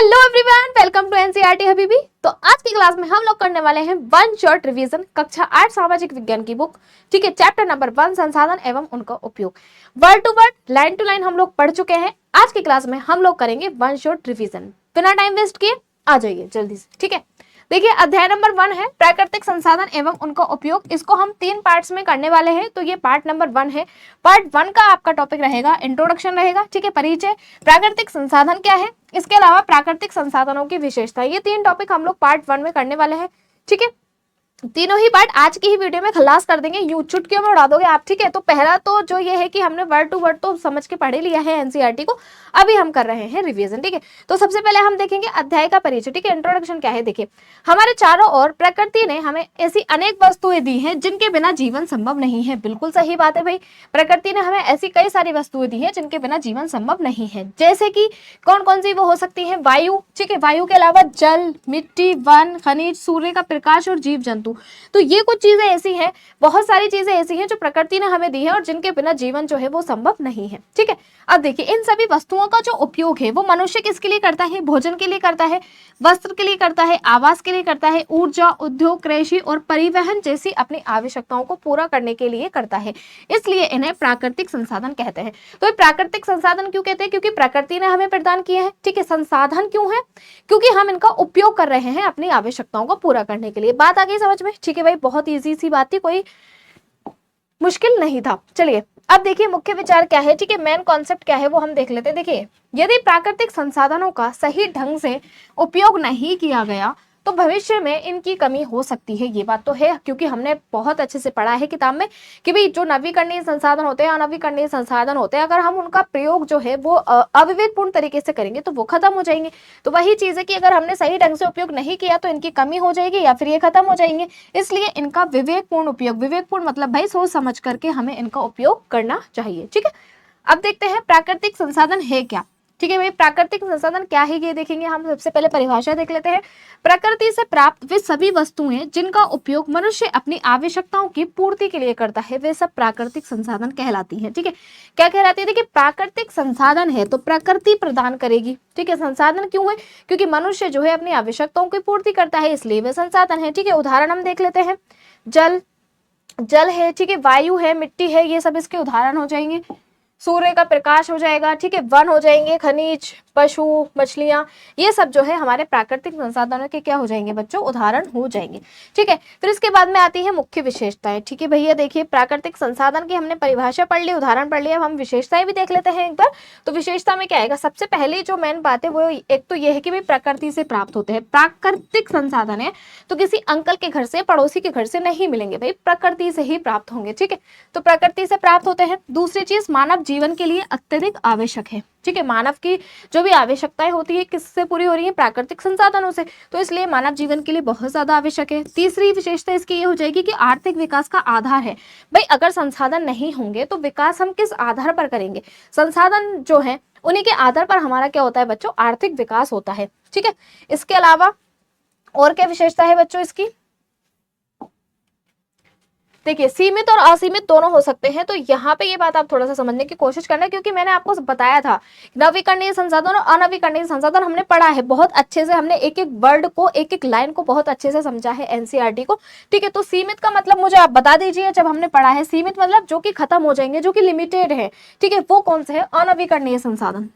Hello everyone, welcome to NCERT Habibi. तो आज की क्लास में हम लोग करने वाले हैं वन शॉट रिवीजन कक्षा 8 सामाजिक विज्ञान की बुक। ठीक है, चैप्टर नंबर 1 संसाधन एवं उनका उपयोग। Word to word, line to line हम लोग पढ़ चुके हैं। आज की क्लास में हम लोग करेंगे वन शॉट रिवीजन। बिना टाइम वेस्ट किए आ जाइए जल्दी से। ठीक है, देखिए अध्याय नंबर 1 है प्राकृतिक संसाधन एवं उनका उपयोग। इसको हम 3 पार्ट्स में करने वाले हैं। तो ये पार्ट नंबर 1 है। पार्ट 1 का आपका टॉपिक रहेगा इंट्रोडक्शन रहेगा। ठीक है, परिचय, प्राकृतिक संसाधन क्या है, इसके अलावा प्राकृतिक संसाधनों की विशेषता। ये 3 टॉपिक हम लोग पार्ट 1 में करने वाले हैं। ठीक है, तीनों ही पार्ट आज की ही वीडियो में खलास कर देंगे, यूं चुटकियों में उड़ा दोगे आप। ठीक है, तो पहला तो जो ये है कि हमने वर्ड टू वर्ड तो समझ के पढ़े लिया है एनसीईआरटी को, अभी हम कर रहे हैं रिवीजन। ठीक है, तो सबसे पहले हम देखेंगे अध्याय का परिचय। ठीक है, इंट्रोडक्शन क्या है। देखिए, हमारे चारों ओर प्रकृति ने हमें ऐसी अनेक वस्तुएं दी हैं जिनके बिना जीवन संभव नहीं है। बिल्कुल सही बात है भाई, प्रकृति ने हमें ऐसी कई सारी वस्तुएं दी है जिनके बिना जीवन संभव नहीं है। जैसे कि कौन कौन सी वो हो सकती है, वायु। ठीक है, वायु के अलावा जल, मिट्टी, वन, खनिज, सूर्य का प्रकाश और जीव जंतु। तो ये कुछ चीजें ऐसी हैं, बहुत सारी चीजें ऐसी हैं जो प्रकृति ने हमें दी है और जिनके बिना जीवन जो है वो संभव नहीं है। ठीक है, अब देखिए इन सभी वस्तुओं का जो उपयोग है वो मनुष्य किसके लिए करता है, भोजन के लिए करता है, वस्त्र के लिए करता है, आवास के लिए करता है, ऊर्जा, उद्योग, कृषि और परिवहन जैसी अपनी आवश्यकताओं को पूरा करने के लिए करता है। इसलिए इन्हें प्राकृतिक संसाधन कहते हैं। तो ये प्राकृतिक संसाधन क्यों कहते हैं, क्योंकि प्रकृति ने हमें प्रदान किए हैं। ठीक है, संसाधन क्यों है, क्योंकि हम इनका उपयोग कर रहे हैं अपनी आवश्यकताओं को पूरा करने के लिए। बात आ गई समझ में। ठीक है भाई, बहुत इजी सी बात थी, कोई मुश्किल नहीं था। चलिए अब देखिए मुख्य विचार क्या है। ठीक है, मेन कॉन्सेप्ट क्या है वो हम देख लेते हैं। देखिए, यदि प्राकृतिक संसाधनों का सही ढंग से उपयोग नहीं किया गया तो भविष्य में इनकी कमी हो सकती है। ये बात तो है, क्योंकि हमने बहुत अच्छे से पढ़ा है किताब में कि भाई जो नवीकरणीय संसाधन होते हैं, अनवीकरणीय संसाधन होते हैं, अगर हम उनका प्रयोग जो है वो अविवेकपूर्ण तरीके से करेंगे तो वो खत्म हो जाएंगे। तो वही चीज है कि अगर हमने सही ढंग से उपयोग नहीं किया तो इनकी कमी हो जाएगी या फिर ये खत्म हो जाएंगे। इसलिए इनका विवेकपूर्ण उपयोग, विवेकपूर्ण मतलब भाई सोच समझ करके हमें इनका उपयोग करना चाहिए। ठीक है, अब देखते हैं प्राकृतिक संसाधन है क्या। ठीक है भाई, प्राकृतिक संसाधन क्या है ये देखेंगे हम। सबसे पहले परिभाषा देख लेते हैं। प्रकृति से प्राप्त वे सभी वस्तुएं जिनका उपयोग मनुष्य अपनी आवश्यकताओं की पूर्ति के लिए करता है, वे सब प्राकृतिक संसाधन कहलाती हैं। ठीक है, क्या कहलाती है, देखिए प्राकृतिक संसाधन है तो प्रकृति प्रदान करेगी। ठीक है, संसाधन क्यों है, क्योंकि मनुष्य जो है अपनी आवश्यकताओं की पूर्ति करता है, इसलिए वे संसाधन है। ठीक है, उदाहरण हम देख लेते हैं। जल है, ठीक है, वायु है, मिट्टी है, ये सब इसके उदाहरण हो जाएंगे। सूर्य का प्रकाश हो जाएगा। ठीक है, वन हो जाएंगे, खनिज, पशु, मछलियां, ये सब जो है हमारे प्राकृतिक संसाधनों के क्या हो जाएंगे बच्चों, उदाहरण हो जाएंगे। ठीक है, फिर इसके बाद में आती है मुख्य विशेषताएं। ठीक है भैया, देखिए प्राकृतिक संसाधन की हमने परिभाषा पढ़ ली, उदाहरण पढ़ लिया, अब हम विशेषताएं भी देख लेते हैं एक बार। तो विशेषता में क्या आएगा, सबसे पहले जो मेन बात है वो एक तो ये है कि भाई प्रकृति से प्राप्त होते हैं। प्राकृतिक संसाधन है तो किसी अंकल के घर से, पड़ोसी के घर से नहीं मिलेंगे भाई, प्रकृति से ही प्राप्त होंगे। ठीक है, तो प्रकृति से प्राप्त होते हैं। दूसरी चीज, मानव जीवन के लिए अत्यधिक आवश्यक है। ठीक है, मानव की जो भी आवश्यकताएं होती है किससे पूरी हो रही है, प्राकृतिक संसाधनों से, तो इसलिए मानव जीवन के लिए बहुत ज्यादा आवश्यक है। तीसरी विशेषता इसकी ये हो जाएगी कि आर्थिक विकास का आधार है। भाई अगर संसाधन नहीं होंगे तो विकास हम किस आधार पर करेंगे, संसाधन जो है उन्हीं के आधार पर हमारा क्या होता है बच्चों, आर्थिक विकास होता है। ठीक है, इसके अलावा और क्या विशेषता है बच्चों इसकी, देखिए सीमित और असीमित दोनों हो सकते हैं। तो यहाँ पे ये बात आप थोड़ा सा समझने की कोशिश करना, क्योंकि मैंने आपको बताया था नवीकरणीय संसाधन और अनवीकरणीय संसाधन हमने पढ़ा है बहुत अच्छे से, हमने एक एक वर्ड को, एक एक लाइन को बहुत अच्छे से समझा है एनसीईआरटी को। ठीक है, तो सीमित का मतलब मुझे आप बता दीजिए जब हमने पढ़ा है। सीमित मतलब जो कि खत्म हो जाएंगे, जो कि लिमिटेड है। ठीक है, वो कौन से है, अनवीकरणीय संसाधन।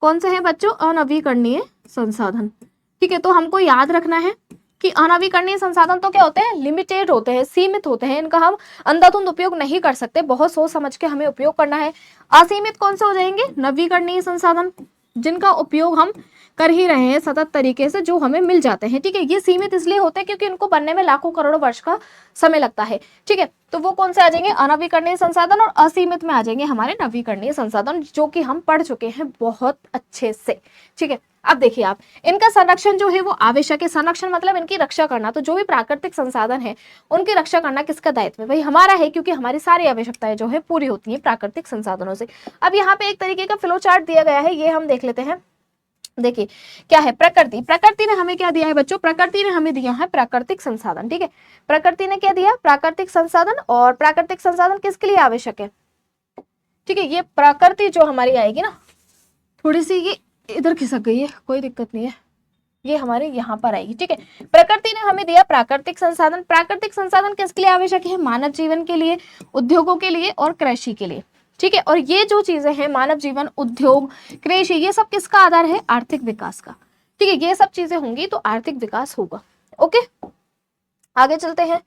कौन से है बच्चों, अनवीकरणीय संसाधन। ठीक है, तो हमको याद रखना है कि अनवीकरणीय संसाधन तो क्या होते हैं, लिमिटेड होते हैं, सीमित होते हैं, इनका हम अंधाधुंध उपयोग नहीं कर सकते, बहुत सोच समझ के हमें उपयोग करना है। असीमित कौन से हो जाएंगे, नवीकरणीय संसाधन, जिनका उपयोग हम कर ही रहे हैं सतत तरीके से, जो हमें मिल जाते हैं। ठीक है, ये सीमित इसलिए होते हैं क्योंकि इनको बनने में लाखों करोड़ों वर्ष का समय लगता है। ठीक है, तो वो कौन से आ जाएंगे, अनवीकरणीय संसाधन, और असीमित में आ जाएंगे हमारे नवीकरणीय संसाधन, जो कि हम पढ़ चुके हैं बहुत अच्छे से। ठीक है, अब देखिए आप, इनका संरक्षण जो है वो आवश्यक है। संरक्षण मतलब इनकी रक्षा करना। तो जो भी प्राकृतिक संसाधन है उनकी रक्षा करना किसका दायित्व है, भाई हमारा है, क्योंकि हमारी सारी आवश्यकताएं जो है पूरी होती है प्राकृतिक संसाधनों से। अब यहाँ पे एक तरीके का फ्लो चार्ट दिया गया है, ये हम देख लेते हैं। देखिए क्या है, प्रकृति ने हमें क्या दिया है बच्चों, प्रकृति ने हमें दिया है प्राकृतिक संसाधन। ठीक है, प्रकृति ने क्या दिया, प्राकृतिक संसाधन, और प्राकृतिक संसाधन किसके लिए आवश्यक है। ठीक है, ये प्रकृति जो हमारी आएगी ना, थोड़ी सी ये इधर खिसक गई है, कोई दिक्कत नहीं है, ये हमारे यहाँ पर आएगी। ठीक है, प्रकृति ने हमें दिया प्राकृतिक संसाधन। प्राकृतिक संसाधन किसके लिए आवश्यक है? मानव जीवन के लिए, उद्योगों के लिए और कृषि के लिए। ठीक है, और ये जो चीजें हैं मानव जीवन, उद्योग, कृषि, ये सब किसका आधार है? आर्थिक विकास का। ठीक है, ये सब चीजें होंगी तो आर्थिक विकास होगा। ओके, आगे चलते हैं।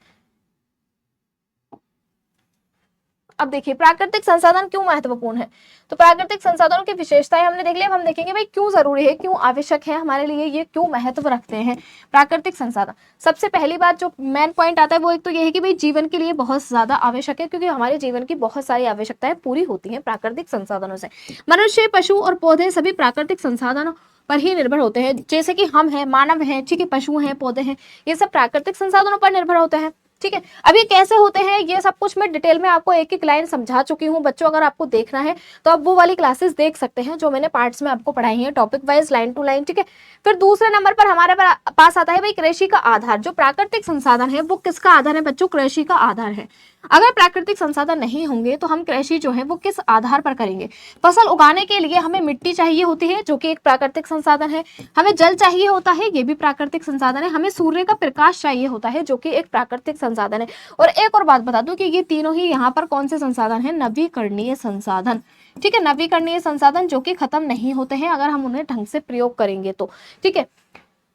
अब देखिए प्राकृतिक संसाधन क्यों महत्वपूर्ण है। तो प्राकृतिक संसाधनों की विशेषताएं हमने देख ली, अब हम देखेंगे भाई क्यों जरूरी है, क्यों आवश्यक है हमारे लिए, ये क्यों महत्व रखते हैं प्राकृतिक संसाधन। सबसे पहली बात जो मेन पॉइंट आता है वो एक तो ये है कि भाई जीवन के लिए बहुत ज्यादा आवश्यक है, क्योंकि हमारे जीवन की बहुत सारी आवश्यकताएं पूरी होती हैं प्राकृतिक संसाधनों से। मनुष्य, पशु और पौधे सभी प्राकृतिक संसाधनों पर ही निर्भर होते हैं, जैसे कि हम हैं, मानव हैं, ठीक है, पशु हैं, पौधे हैं, ये सब प्राकृतिक संसाधनों पर निर्भर होते हैं। ठीक है, अब ये कैसे होते हैं ये सब कुछ मैं डिटेल में आपको एक एक लाइन समझा चुकी हूँ बच्चों। अगर आपको देखना है तो आप वो वाली क्लासेस देख सकते हैं जो मैंने पार्ट्स में आपको पढ़ाई है, topic wise, line to line. ठीक है, फिर दूसरे नंबर पर हमारे पास आता है भाई कृषि का आधार। जो प्राकृतिक संसाधन है वो किसका आधार है बच्चों? कृषि का आधार है। अगर प्राकृतिक संसाधन नहीं होंगे तो हम कृषि जो है वो किस आधार पर करेंगे? फसल उगाने के लिए हमें मिट्टी चाहिए होती है जो कि एक प्राकृतिक संसाधन है, हमें जल चाहिए होता है, ये भी प्राकृतिक संसाधन है, हमें सूर्य का प्रकाश चाहिए होता है जो कि एक प्राकृतिक संसाधन है। और एक और बात बता दूं कि ये तीनों ही यहाँ पर कौन से संसाधन है? नवीकरणीय संसाधन। ठीक है, नवीकरणीय संसाधन जो कि खत्म नहीं होते हैं अगर हम उन्हें ढंग से प्रयोग करेंगे तो। ठीक है,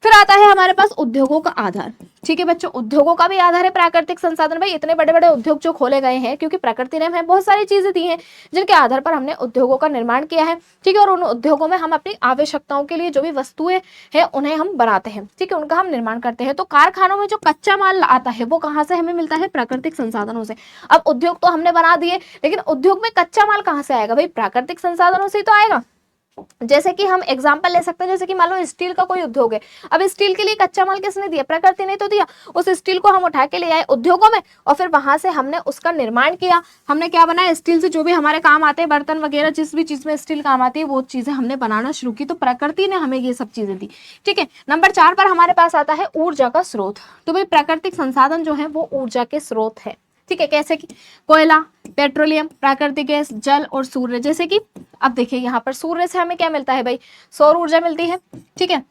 फिर आता है हमारे पास उद्योगों का आधार। ठीक है बच्चों, उद्योगों का भी आधार है प्राकृतिक संसाधन। भाई इतने बड़े बड़े उद्योग जो खोले गए हैं क्योंकि प्रकृति ने हमें बहुत सारी चीजें दी हैं जिनके आधार पर हमने उद्योगों का निर्माण किया है। ठीक है, और उन उद्योगों में हम अपनी आवश्यकताओं के लिए जो भी वस्तुएं हैं उन्हें हम बनाते हैं। ठीक है, उनका हम निर्माण करते हैं। तो कारखानों में जो कच्चा माल आता है वो कहाँ से हमें मिलता है? प्राकृतिक संसाधनों से। अब उद्योग तो हमने बना दिए, लेकिन उद्योग में कच्चा माल कहाँ से आएगा? भाई प्राकृतिक संसाधनों से ही तो आएगा। जैसे कि हम एग्जांपल ले सकते हैं, जैसे कि मान लो स्टील का कोई उद्योग है, अब स्टील के लिए कच्चा माल किसने दिया? प्रकृति ने तो दिया। उस स्टील को हम उठा के ले आए उद्योगों में और फिर वहां से हमने उसका निर्माण किया। हमने क्या बनाया? स्टील से जो भी हमारे काम आते हैं, बर्तन वगैरह, जिस भी चीज में स्टील काम आती है वो चीजें हमने बनाना शुरू की। तो प्रकृति ने हमें ये सब चीजें दी। ठीक है, नंबर 4 पर हमारे पास आता है ऊर्जा का स्रोत। तो भाई प्राकृतिक संसाधन जो है वो ऊर्जा के स्रोत है। ठीक है, कैसे कि कोयला, पेट्रोलियम, प्राकृतिक गैस, जल और सूर्य। जैसे कि अब देखिए यहाँ पर सूर्य से हमें क्या मिलता है भाई? सौर ऊर्जा मिलती है। ठीक है,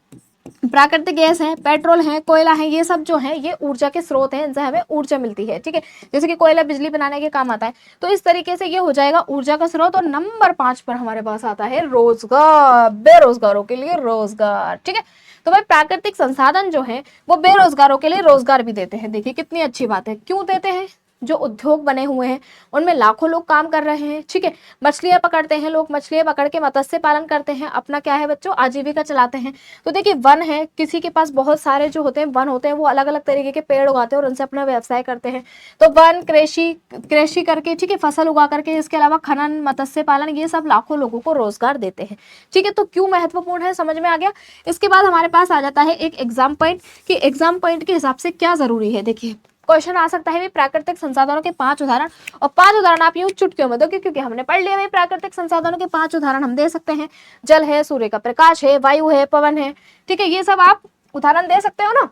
प्राकृतिक गैस है, पेट्रोल है, कोयला है, ये सब जो है ये ऊर्जा के स्रोत हैं, इनसे हमें ऊर्जा मिलती है। ठीक है, जैसे कि कोयला बिजली बनाने के काम आता है, तो इस तरीके से ये हो जाएगा ऊर्जा का स्रोत। और नंबर 5 पर हमारे पास आता है रोजगार, बेरोजगारों के लिए रोजगार। ठीक है, तो भाई प्राकृतिक संसाधन जो है वो बेरोजगारों के लिए रोजगार भी देते हैं। देखिए कितनी अच्छी बात है। क्यों देते हैं? जो उद्योग बने हुए हैं उनमें लाखों लोग काम कर रहे हैं। ठीक है, मछलियां पकड़ते हैं लोग, मछलियां पकड़ के मत्स्य पालन करते हैं, अपना क्या है बच्चों? आजीविका चलाते हैं। तो देखिए वन है, किसी के पास बहुत सारे जो होते हैं वन होते हैं, वो अलग अलग तरीके के पेड़ उगाते हैं और उनसे अपना व्यवसाय करते हैं। तो वन, कृषि करके, ठीक है, फसल उगा करके, इसके अलावा खनन, मत्स्य पालन, ये सब लाखों लोगों को रोजगार देते हैं। ठीक है, तो क्यों महत्वपूर्ण है समझ में आ गया। इसके बाद हमारे पास आ जाता है एक एग्जाम पॉइंट कि एग्जाम पॉइंट के हिसाब से क्या जरूरी है। देखिए क्वेश्चन आ सकता है भी प्राकृतिक संसाधनों के 5 उदाहरण, और 5 उदाहरण आप यूं चुटकियों में दो क्योंकि हमने पढ़ लिया है प्राकृतिक संसाधनों के 5 उदाहरण हम दे सकते हैं। जल है, सूर्य का प्रकाश है, वायु है, पवन है। ठीक है, ये सब आप उदाहरण दे सकते हो ना।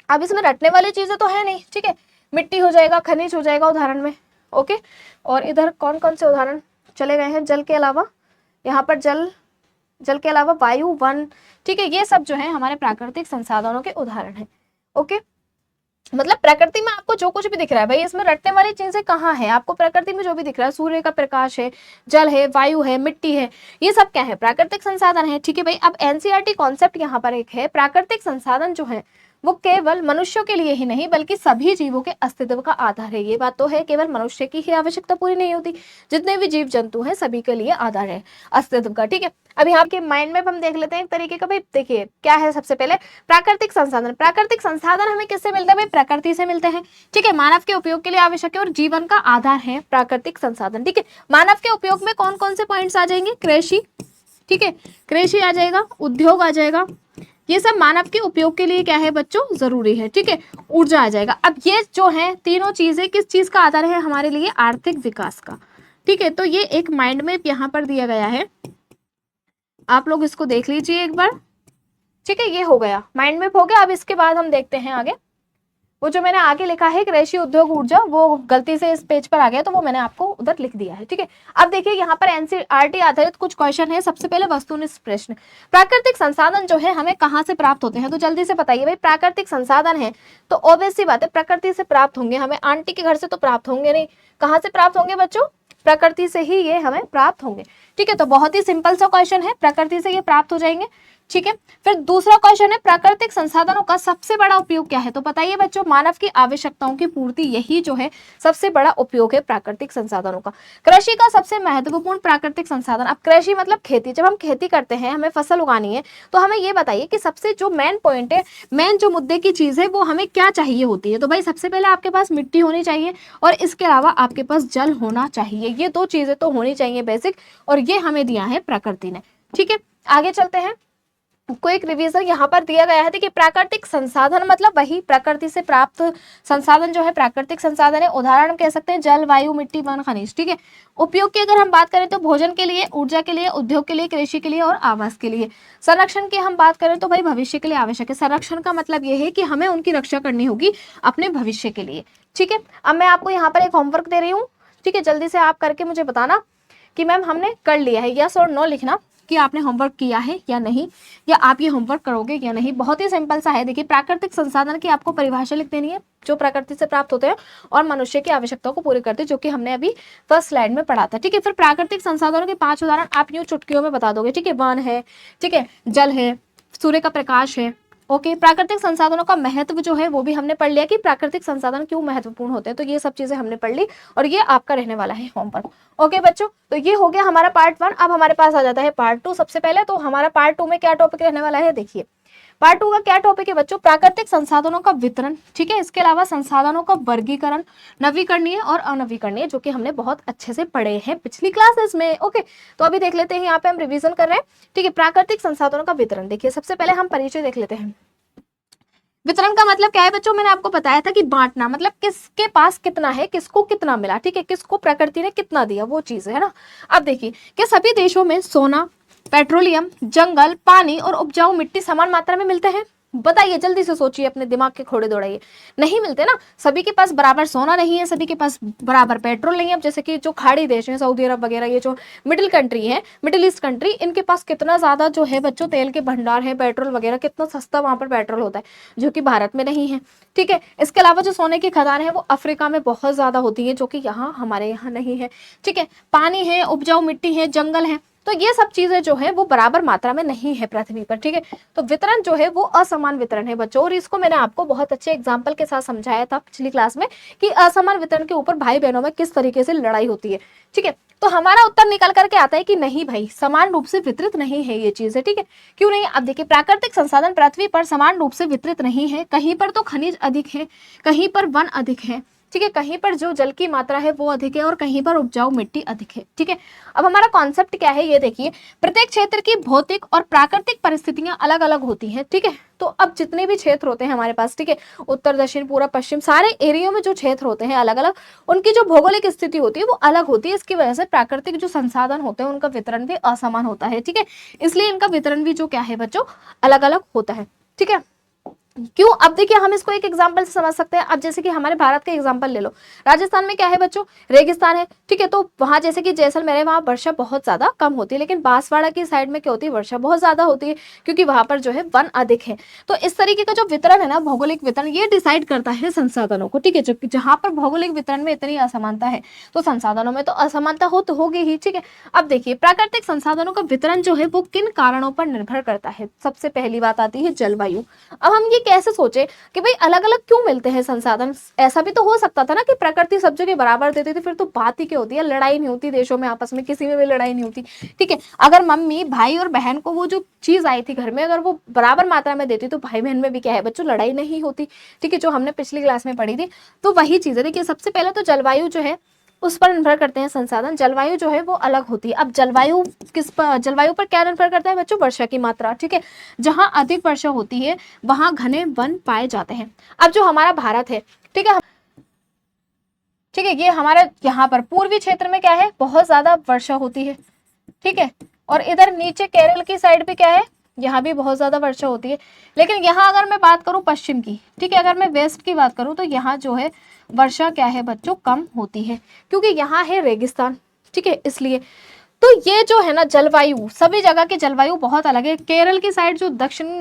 अब इसमें रटने वाली चीजें तो है नहीं। ठीक है, मिट्टी हो जाएगा, खनिज हो जाएगा उदाहरण में। ओके, और इधर कौन कौन से उदाहरण चले गए हैं? जल के अलावा यहाँ पर जल के अलावा वायु, वन। ठीक है, ये सब जो है हमारे प्राकृतिक संसाधनों के उदाहरण है। ओके, मतलब प्रकृति में आपको जो कुछ भी दिख रहा है भाई, इसमें रटने वाली चीजें कहाँ है? आपको प्रकृति में जो भी दिख रहा है, सूर्य का प्रकाश है, जल है, वायु है, मिट्टी है, ये सब क्या है? प्राकृतिक संसाधन है। ठीक है भाई, अब एनसीईआरटी कॉन्सेप्ट यहाँ पर एक है, प्राकृतिक संसाधन जो है वो केवल मनुष्यों के लिए ही नहीं बल्कि सभी जीवों के अस्तित्व का आधार है। ये बात तो है, केवल मनुष्य की ही आवश्यकता पूरी नहीं होती, जितने भी जीव जंतु हैं सभी के लिए आधार है अस्तित्व का। ठीक है, अब यहाँ के माइंड मैप हम देख लेते हैं एक तरीके का। भाई देखिए क्या है, सबसे पहले प्राकृतिक संसाधन। प्राकृतिक संसाधन हमें किससे मिलते हैं भाई? प्रकृति से मिलते हैं। ठीक है, मानव के उपयोग के लिए आवश्यक है और जीवन का आधार है प्राकृतिक संसाधन। ठीक है, मानव के उपयोग में कौन कौन से पॉइंट्स आ जाएंगे? कृषि, ठीक है, कृषि आ जाएगा, उद्योग आ जाएगा, ये सब मानव के उपयोग के लिए क्या है बच्चों? जरूरी है। ठीक है, ऊर्जा आ जाएगा। अब ये जो है तीनों चीजें किस चीज का आधार है हमारे लिए? आर्थिक विकास का। ठीक है, तो ये एक माइंड मैप यहाँ पर दिया गया है, आप लोग इसको देख लीजिए एक बार। ठीक है, ये हो गया, माइंड मैप हो गया। अब इसके बाद हम देखते हैं आगे वो जो मैंने आगे लिखा है कृषि उद्योग ऊर्जा, वो गलती से इस पेज पर आ गया, तो वो मैंने आपको उधर लिख दिया है, ठीक है। अब देखिए यहाँ पर एनसीईआरटी आधारित कुछ क्वेश्चन है। सबसे पहले वस्तुनिष्ठ प्रश्न, प्राकृतिक संसाधन जो है हमें कहाँ से प्राप्त होते हैं, तो जल्दी से बताइए भाई। प्राकृतिक संसाधन है तो ऑब्वियस सी बात है प्रकृति से प्राप्त होंगे, हमें आंटी के घर से तो प्राप्त होंगे नहीं। कहाँ से प्राप्त होंगे बच्चों? प्रकृति से ही ये हमें प्राप्त होंगे, ठीक है। तो बहुत ही सिंपल सा क्वेश्चन है, प्रकृति से ये प्राप्त हो जाएंगे, ठीक है। फिर दूसरा क्वेश्चन है प्राकृतिक संसाधनों का सबसे बड़ा उपयोग क्या है, तो बताइए बच्चों। मानव की आवश्यकताओं की पूर्ति, यही जो है सबसे बड़ा उपयोग है प्राकृतिक संसाधनों का। कृषि का सबसे महत्वपूर्ण प्राकृतिक संसाधन, अब कृषि मतलब खेती, जब हम खेती करते हैं हमें फसल उगानी है, तो हमें ये बताइए कि सबसे जो मेन पॉइंट है, मेन जो मुद्दे की चीज है, वो हमें क्या चाहिए होती है। तो भाई सबसे पहले आपके पास मिट्टी होनी चाहिए और इसके अलावा आपके पास जल होना चाहिए। ये दो चीजें तो होनी चाहिए बेसिक, और ये हमें दिया है प्रकृति ने, ठीक है। आगे चलते हैं, क्विक रिवीजन यहाँ पर दिया गया है कि प्राकृतिक संसाधन मतलब वही प्रकृति से प्राप्त संसाधन जो है प्राकृतिक संसाधन है। उदाहरण कह सकते हैं जल, वायु, मिट्टी, वन, खनिज, ठीक है। उपयोग की अगर हम बात करें तो भोजन के लिए, ऊर्जा के लिए, उद्योग के लिए, कृषि के लिए और आवास के लिए। संरक्षण की हम बात करें तो भाई भविष्य के लिए आवश्यक है। संरक्षण का मतलब यह है कि हमें उनकी रक्षा करनी होगी अपने भविष्य के लिए, ठीक है। अब मैं आपको यहाँ पर एक होमवर्क दे रही हूँ, ठीक है। जल्दी से आप करके मुझे बताना कि मैम हमने कर लिया है, यस और नो लिखना कि आपने होमवर्क किया है या नहीं, या आप ये होमवर्क करोगे या नहीं। बहुत ही सिंपल सा है। देखिए प्राकृतिक संसाधन की आपको परिभाषा लिख देनी है, जो प्रकृति से प्राप्त होते हैं और मनुष्य की आवश्यकताओं को पूरी करते हैं, जो कि हमने अभी फर्स्ट स्लाइड में पढ़ा था, ठीक है। फिर प्राकृतिक संसाधनों के 5 उदाहरण आप यूं चुटकियों में बता दोगे, ठीक है। वन है, ठीक है, जल है, सूर्य का प्रकाश है, ओके। प्राकृतिक संसाधनों का महत्व जो है वो भी हमने पढ़ लिया कि प्राकृतिक संसाधन क्यों महत्वपूर्ण होते हैं, तो ये सब चीजें हमने पढ़ ली और ये आपका रहने वाला है होमवर्क, ओके बच्चों। तो ये हो गया हमारा पार्ट 1। अब हमारे पास आ जाता है पार्ट 2। सबसे पहले तो हमारा पार्ट 2 में क्या टॉपिक रहने वाला है, देखिए पार्ट 2 का क्या टॉपिक है बच्चों, प्राकृतिक संसाधनों का वितरण, ठीक है। इसके अलावा संसाधनों का वर्गीकरण, नवीकरणीय और अनवीकरणीय, जो कि हमने बहुत अच्छे से पढ़े हैं पिछली क्लासेस में, ओके। तो अभी देख लेते हैं, यहाँ पे हम रिवीजन कर रहे हैं, ठीक है। प्राकृतिक संसाधनों का वितरण, देखिए सबसे पहले हम परिचय देख लेते हैं। वितरण का मतलब क्या है बच्चों, मैंने आपको बताया था कि बांटना, मतलब किसके पास कितना है, किसको कितना मिला, ठीक है, किसको प्रकृति ने कितना दिया, वो चीज है ना। अब देखिए कि सभी देशों में सोना, पेट्रोलियम, जंगल, पानी और उपजाऊ मिट्टी समान मात्रा में मिलते हैं, बताइए जल्दी से सोचिए, अपने दिमाग के घोड़े दौड़ाइए। नहीं मिलते ना, सभी के पास बराबर सोना नहीं है, सभी के पास बराबर पेट्रोल नहीं है। अब जैसे कि जो खाड़ी देश हैं, सऊदी अरब वगैरह, ये जो मिडिल कंट्री है, मिडिल ईस्ट कंट्री, इनके पास कितना ज्यादा जो है बच्चों तेल के भंडार है, पेट्रोल वगैरह, कितना सस्ता वहां पर पेट्रोल होता है, जो कि भारत में नहीं है, ठीक है। इसके अलावा जो सोने की खदान है वो अफ्रीका में बहुत ज्यादा होती है, जो कि यहाँ हमारे यहाँ नहीं है, ठीक है। पानी है, उपजाऊ मिट्टी है, जंगल है, तो ये सब चीजें जो है वो बराबर मात्रा में नहीं है पृथ्वी पर, ठीक है। तो वितरण जो है वो असमान वितरण है बच्चों, और इसको मैंने आपको बहुत अच्छे एग्जांपल के साथ समझाया था पिछली क्लास में कि असमान वितरण के ऊपर भाई बहनों में किस तरीके से लड़ाई होती है, ठीक है। तो हमारा उत्तर निकल करके आता है कि नहीं भाई, समान रूप से वितरित नहीं है ये चीजें, ठीक है। क्यों नहीं? अब देखिए प्राकृतिक संसाधन पृथ्वी पर समान रूप से वितरित नहीं है, कहीं पर तो खनिज अधिक है, कहीं पर वन अधिक है, ठीक है, कहीं पर जो जल की मात्रा है वो अधिक है और कहीं पर उपजाऊ मिट्टी अधिक है, ठीक है। अब हमारा कॉन्सेप्ट क्या है ये देखिए, प्रत्येक क्षेत्र की भौतिक और प्राकृतिक परिस्थितियां अलग अलग होती हैं, ठीक है। तो अब जितने भी क्षेत्र होते हैं हमारे पास, ठीक है, उत्तर, दक्षिण, पूर्व, पश्चिम, सारे एरिया में जो क्षेत्र होते हैं अलग अलग, उनकी जो भौगोलिक स्थिति होती है वो अलग होती है। इसकी वजह से प्राकृतिक जो संसाधन होते हैं उनका वितरण भी असमान होता है, ठीक है। इसलिए इनका वितरण भी जो क्या है बच्चों, अलग अलग होता है, ठीक है। क्यों? अब देखिए हम इसको एक एग्जांपल से समझ सकते हैं। अब जैसे कि हमारे भारत का एग्जांपल ले लो, राजस्थान में क्या है बच्चों, रेगिस्तान है, ठीक है। तो वहां जैसे कि जैसलमेर है, वहां वर्षा बहुत ज्यादा कम होती है, लेकिन बांसवाड़ा की साइड में क्या होती है, वर्षा बहुत ज्यादा होती है, क्योंकि वहां पर जो है वन अधिक है। तो इस तरीके का जो वितरण है ना, भौगोलिक वितरण, ये डिसाइड करता है संसाधनों को, ठीक है। जबकि जहां पर भौगोलिक वितरण में इतनी असमानता है तो संसाधनों में तो असमानता हो तो होगी ही, ठीक है। अब देखिए प्राकृतिक संसाधनों का वितरण जो है वो किन कारणों पर निर्भर करता है। सबसे पहली बात आती है जलवायु। अब हम ये कैसे सोचे कि भाई अलग अलग क्यों मिलते हैं संसाधन, ऐसा भी तो हो सकता था ना कि प्रकृति सब जगह बराबर देती थी, फिर तो बात ही क्या होती है, लड़ाई नहीं होती देशों में आपस में, किसी में भी लड़ाई नहीं होती, ठीक है। अगर मम्मी भाई और बहन को वो जो चीज आई थी घर में अगर वो बराबर मात्रा में देती तो भाई बहन में भी क्या है बच्चों, लड़ाई नहीं होती, ठीक है, जो हमने पिछली क्लास में पढ़ी थी। तो वही चीज है। देखिए सबसे पहले तो जलवायु जो है उस पर निर्भर करते हैं संसाधन, जलवायु जो है वो अलग होती है। अब जलवायु किस पर, जलवायु पर क्या निर्भर करता है बच्चों, वर्षा की मात्रा, ठीक है। जहां अधिक वर्षा होती है वहां घने वन पाए जाते हैं। अब जो हमारा भारत है, ठीक है, ठीक है, ये हमारा यहाँ पर पूर्वी क्षेत्र में क्या है, बहुत ज्यादा वर्षा होती है, ठीक है। और इधर नीचे केरल की साइड पे क्या है, यहाँ भी बहुत ज्यादा वर्षा होती है। लेकिन यहाँ अगर मैं बात करूँ पश्चिम की, ठीक है, अगर मैं वेस्ट की बात करूँ तो यहाँ जो है वर्षा क्या है बच्चों, कम होती है, क्योंकि यहाँ है रेगिस्तान, ठीक है, इसलिए। तो ये जो है ना जलवायु, सभी जगह की जलवायु बहुत अलग है। केरल की साइड जो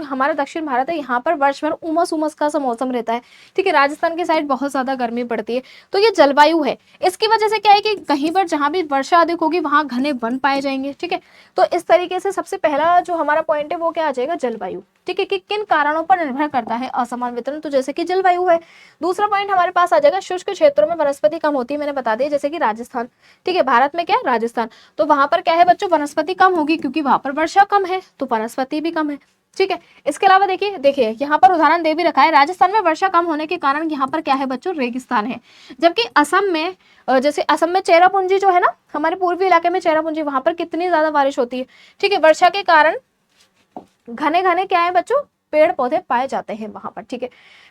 हमारा दक्षिण भारत है, यहाँ पर वर्ष भर उमस उमस का सा मौसम रहता है, ठीक है। राजस्थान की साइड बहुत ज्यादा गर्मी पड़ती है। तो ये जलवायु है, इसकी वजह से क्या है कि कहीं पर जहां भी वर्षा अधिक होगी वहां घने वन पाए जाएंगे, ठीक है। तो इस तरीके से सबसे पहला जो हमारा पॉइंट है वो क्या आ जाएगा, जलवायु, ठीक है, कि किन कारणों पर निर्भर करता है असमान वितरण, तो जैसे कि जलवायु है। दूसरा पॉइंट हमारे पास आ जाएगा, शुष्क क्षेत्रों में वनस्पति कम होती है, मैंने बता दिया, जैसे कि राजस्थान, ठीक है, भारत में क्या है, राजस्थान। तो वहां पर क्या है बच्चों, वनस्पति कम होगी, क्योंकि वहां पर वर्षा कम है तो वनस्पति भी कम है, ठीक है। इसके अलावा देखिए देखिए यहाँ पर उदाहरण दे भी रखा है, राजस्थान में वर्षा कम होने के कारण यहाँ पर क्या है बच्चों, रेगिस्तान है। जबकि असम में, जैसे असम में चेरापूंजी जो है ना, हमारे पूर्वी इलाके में चेरापूंजी, वहां पर कितनी ज्यादा बारिश होती है, ठीक है, वर्षा के कारण घने घने क्या है बच्चों, पेड़ पौधे पाए जाते हैं वहां पर, ठीक है।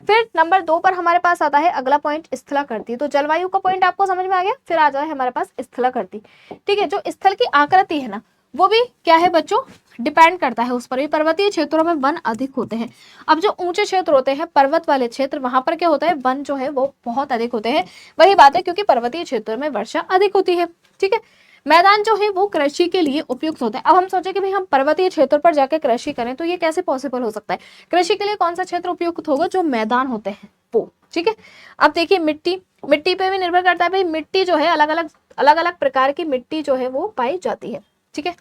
फिर नंबर 2 पर हमारे पास आता है अगला पॉइंट, स्थलाकृति। तो जलवायु का पॉइंट आपको समझ में आ गया। फिर आ जाए हमारे पास स्थलाकृति, ठीक है। जो स्थल की आकृति है ना, वो भी क्या है बच्चों, डिपेंड करता है उस पर भी। पर्वतीय क्षेत्रों में वन अधिक होते हैं। अब जो ऊंचे क्षेत्र होते हैं, पर्वत वाले क्षेत्र, वहां पर क्या होता है, वन जो है वो बहुत अधिक होते हैं। वही बात है, क्योंकि पर्वतीय क्षेत्रों में वर्षा अधिक होती है, ठीक है। मैदान जो है वो कृषि के लिए उपयुक्त होता है। अब हम सोचे कि भाई हम पर्वतीय क्षेत्र पर जाकर कृषि करें, तो ये कैसे पॉसिबल हो सकता है। कृषि के लिए कौन सा क्षेत्र उपयुक्त होगा, जो मैदान होते हैं वो, ठीक है। अब देखिए मिट्टी, मिट्टी पे भी निर्भर करता है भाई, मिट्टी जो है अलग अलग प्रकार की मिट्टी जो है वो पाई जाती है, ठीक है।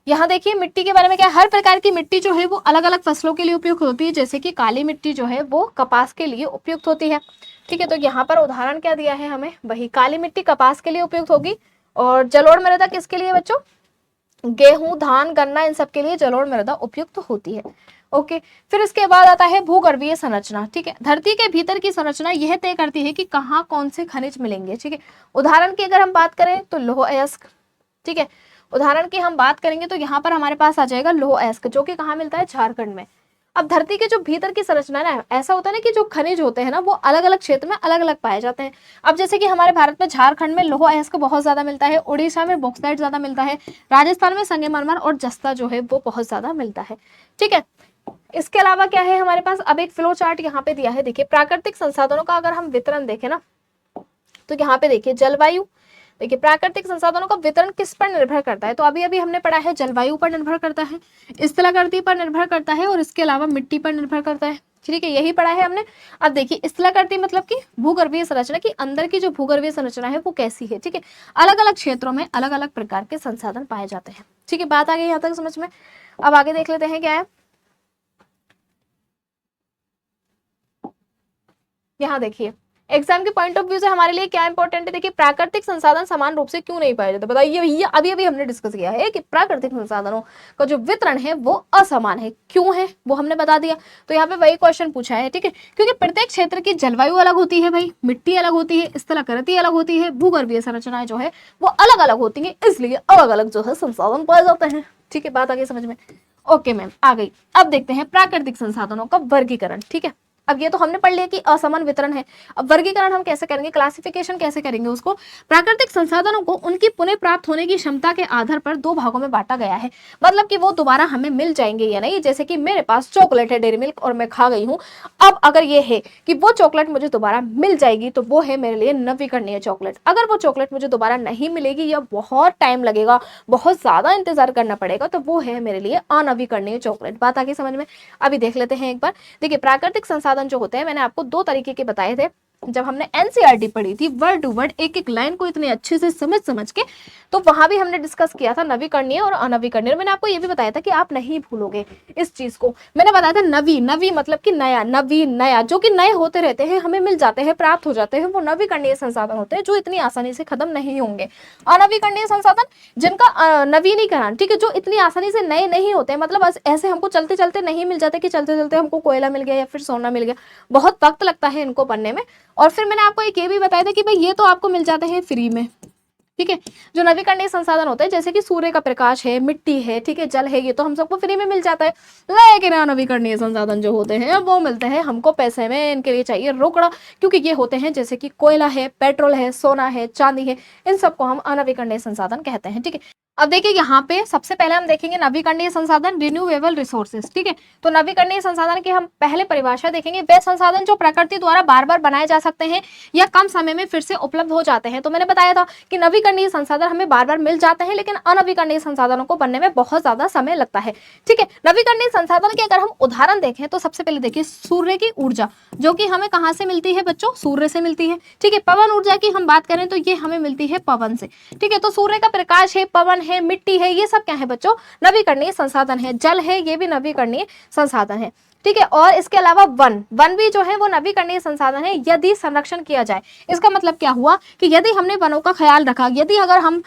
यहाँ देखिए मिट्टी के बारे में क्या, हर प्रकार की मिट्टी जो है वो अलग अलग फसलों के लिए उपयुक्त होती है। जैसे कि काली मिट्टी जो है वो कपास के लिए उपयुक्त होती है, ठीक है। तो यहाँ पर उदाहरण क्या दिया है हमें, वही काली मिट्टी कपास के लिए उपयुक्त होगी। और जलोढ़ मृदा किसके लिए बच्चों, गेहूं, धान, गन्ना, इन सब के लिए जलोढ़ मृदा उपयुक्त होती है, ओके। फिर इसके बाद आता है भूगर्भीय संरचना, ठीक है। धरती के भीतर की संरचना यह तय करती है कि कहाँ कौन से खनिज मिलेंगे, ठीक है। उदाहरण की अगर हम बात करें तो लौह अयस्क, ठीक है। उदाहरण की हम बात करेंगे तो यहाँ पर हमारे पास आ जाएगा लौह अयस्क, जो कि कहाँ मिलता है, झारखंड में। अब धरती के जो भीतर की संरचना है ना, ऐसा होता है ना कि जो खनिज होते हैं ना वो अलग अलग क्षेत्र में अलग अलग पाए जाते हैं। अब जैसे कि हमारे भारत में झारखंड में लौह अयस्क बहुत ज्यादा मिलता है, उड़ीसा में बॉक्साइट ज्यादा मिलता है, राजस्थान में संगमरमर और जस्ता जो है वो बहुत ज्यादा मिलता है, ठीक है। इसके अलावा क्या है हमारे पास, अब एक फ्लो चार्ट यहाँ पे दिया है। देखिए प्राकृतिक संसाधनों का अगर हम वितरण देखें ना, तो यहाँ पे देखिए जलवायु, देखिए प्राकृतिक संसाधनों का वितरण किस पर निर्भर करता है, तो अभी अभी हमने पढ़ा है जलवायु पर निर्भर करता है, स्थलाकृति पर निर्भर करता है, और इसके अलावा मिट्टी पर निर्भर करता है, ठीक है, यही पढ़ा है हमने। अब देखिए स्थलाकृति मतलब कि भूगर्भीय संरचना की अंदर की जो भूगर्भीय संरचना है वो कैसी है, ठीक है। अलग अलग क्षेत्रों में अलग अलग प्रकार के संसाधन पाए जाते हैं, ठीक है। बात आ गई यहाँ तक समझ में। अब आगे देख लेते हैं क्या है, यहाँ देखिए एग्जाम के पॉइंट ऑफ व्यू से हमारे लिए क्या इंपॉर्टेंट है। देखिए प्राकृतिक संसाधन समान रूप से क्यों नहीं पाए जाते, बताइए भैया। अभी अभी हमने डिस्कस किया है कि प्राकृतिक संसाधनों का जो वितरण है वो असमान है, क्यों है वो हमने बता दिया। तो यहाँ पे वही क्वेश्चन पूछा है, ठीक है, क्योंकि प्रत्येक क्षेत्र की जलवायु अलग होती है भाई, मिट्टी अलग होती है, स्थलाकृति अलग होती है, भूगर्भीय संरचनाएं जो है वो अलग अलग होती है, इसलिए अलग अलग जो है संसाधन पाए जाते हैं, ठीक है। बात आगे समझ में, ओके मैम आ गई। अब देखते हैं प्राकृतिक संसाधनों का वर्गीकरण, ठीक है। अब ये तो हमने पढ़ लिया कि असमान वितरण है, अब वर्गीकरण हम कैसे करेंगे, क्लासिफिकेशन कैसे करेंगे उसको। प्राकृतिक संसाधनों को उनकी पुनः प्राप्त होने की क्षमता के आधार पर 2 भागों में बांटा गया है, मतलब कि वो दोबारा हमें मिल जाएंगे या नहीं। जैसे कि मेरे पास चॉकलेट है डेयरी मिल्क और मैं खा गई हूँ, अब अगर ये है कि वो चॉकलेट मुझे दोबारा मिल जाएगी तो वो है मेरे लिए नवीकरणीय चॉकलेट। अगर वो चॉकलेट मुझे दोबारा नहीं मिलेगी या बहुत टाइम लगेगा, बहुत ज्यादा इंतजार करना पड़ेगा, तो वो है मेरे लिए अनवीकरणीय चॉकलेट। बात आगे समझ में। अभी देख लेते हैं एक बार। देखिए प्राकृतिक संसाधन जो होते हैं, मैंने आपको 2 तरीके के बताए थे जब हमने एनसीईआरटी पढ़ी थी, वर्ड टू वर्ड एक एक लाइन को इतने अच्छे से समझ के, तो वहां भी हमने डिस्कस किया था नवीकरणीय और अनवीकरणीय। मैंने आपको ये भी बताया था कि आप नहीं भूलोगे इस चीज को। मैंने बताया था नवी, नवी मतलब कि नया, नवी नया, जो कि नए होते रहते हैं, हमें मिल जाते हैं, प्राप्त हो जाते हैं, वो नवीकरणीय संसाधन होते हैं जो इतनी आसानी से खत्म नहीं होंगे। अनवीकरणीय संसाधन जिनका नवीनीकरण, ठीक है, जो इतनी आसानी से नए नहीं होते, मतलब ऐसे हमको चलते चलते नहीं मिल जाते कि चलते चलते हमको कोयला मिल गया या फिर सोना मिल गया, बहुत वक्त लगता है इनको बनने में। और फिर मैंने आपको एक ये भी बताया था कि भाई ये तो आपको मिल जाते हैं फ्री में, ठीक है। जो नवीकरणीय संसाधन होते हैं जैसे कि सूर्य का प्रकाश है, मिट्टी है, ठीक है, जल है, ये तो हम सबको फ्री में मिल जाता है। लेकिन अनवीकरणीय संसाधन जो होते हैं वो मिलते हैं हमको पैसे में, इनके लिए चाहिए रोकड़ा, क्योंकि ये होते हैं जैसे कि कोयला है, पेट्रोल है, सोना है, चांदी है, इन सबको हम अनवीकरणीय संसाधन कहते हैं, ठीक है। अब देखिए यहाँ पे सबसे पहले हम देखेंगे नवीकरणीय संसाधन, रिन्यूएबल रिसोर्सेज। ठीक है, तो नवीकरणीय संसाधन की हम पहले परिभाषा देखेंगे, वे संसाधन जो प्रकृति द्वारा बार बार बनाए जा सकते हैं या कम समय में फिर से उपलब्ध हो जाते हैं। तो मैंने बताया था कि नवीकरणीय संसाधन हमें बार बार मिल जाते हैं, लेकिन अनवीकरणीय संसाधनों को बनने में बहुत ज्यादा समय लगता है। ठीक है, नवीकरणीय संसाधन के अगर हम उदाहरण देखें तो सबसे पहले देखिए सूर्य की ऊर्जा, जो कि हमें कहाँ से मिलती है बच्चों, सूर्य से मिलती है। ठीक है, पवन ऊर्जा की हम बात करें तो ये हमें मिलती है पवन से। ठीक है, तो सूर्य का प्रकाश है, पवन है, मिट्टी है, ये सब क्या है बच्चों, नवीकरणीय संसाधन है। जल है, ये भी नवीकरणीय संसाधन है। ठीक है, और इसके अलावा वन भी जो है वो नवीकरणीय संसाधन है यदि संरक्षण किया जाए। इसका मतलब क्या हुआ कि यदि हमने वनों का ख्याल रखा, यदि अगर हम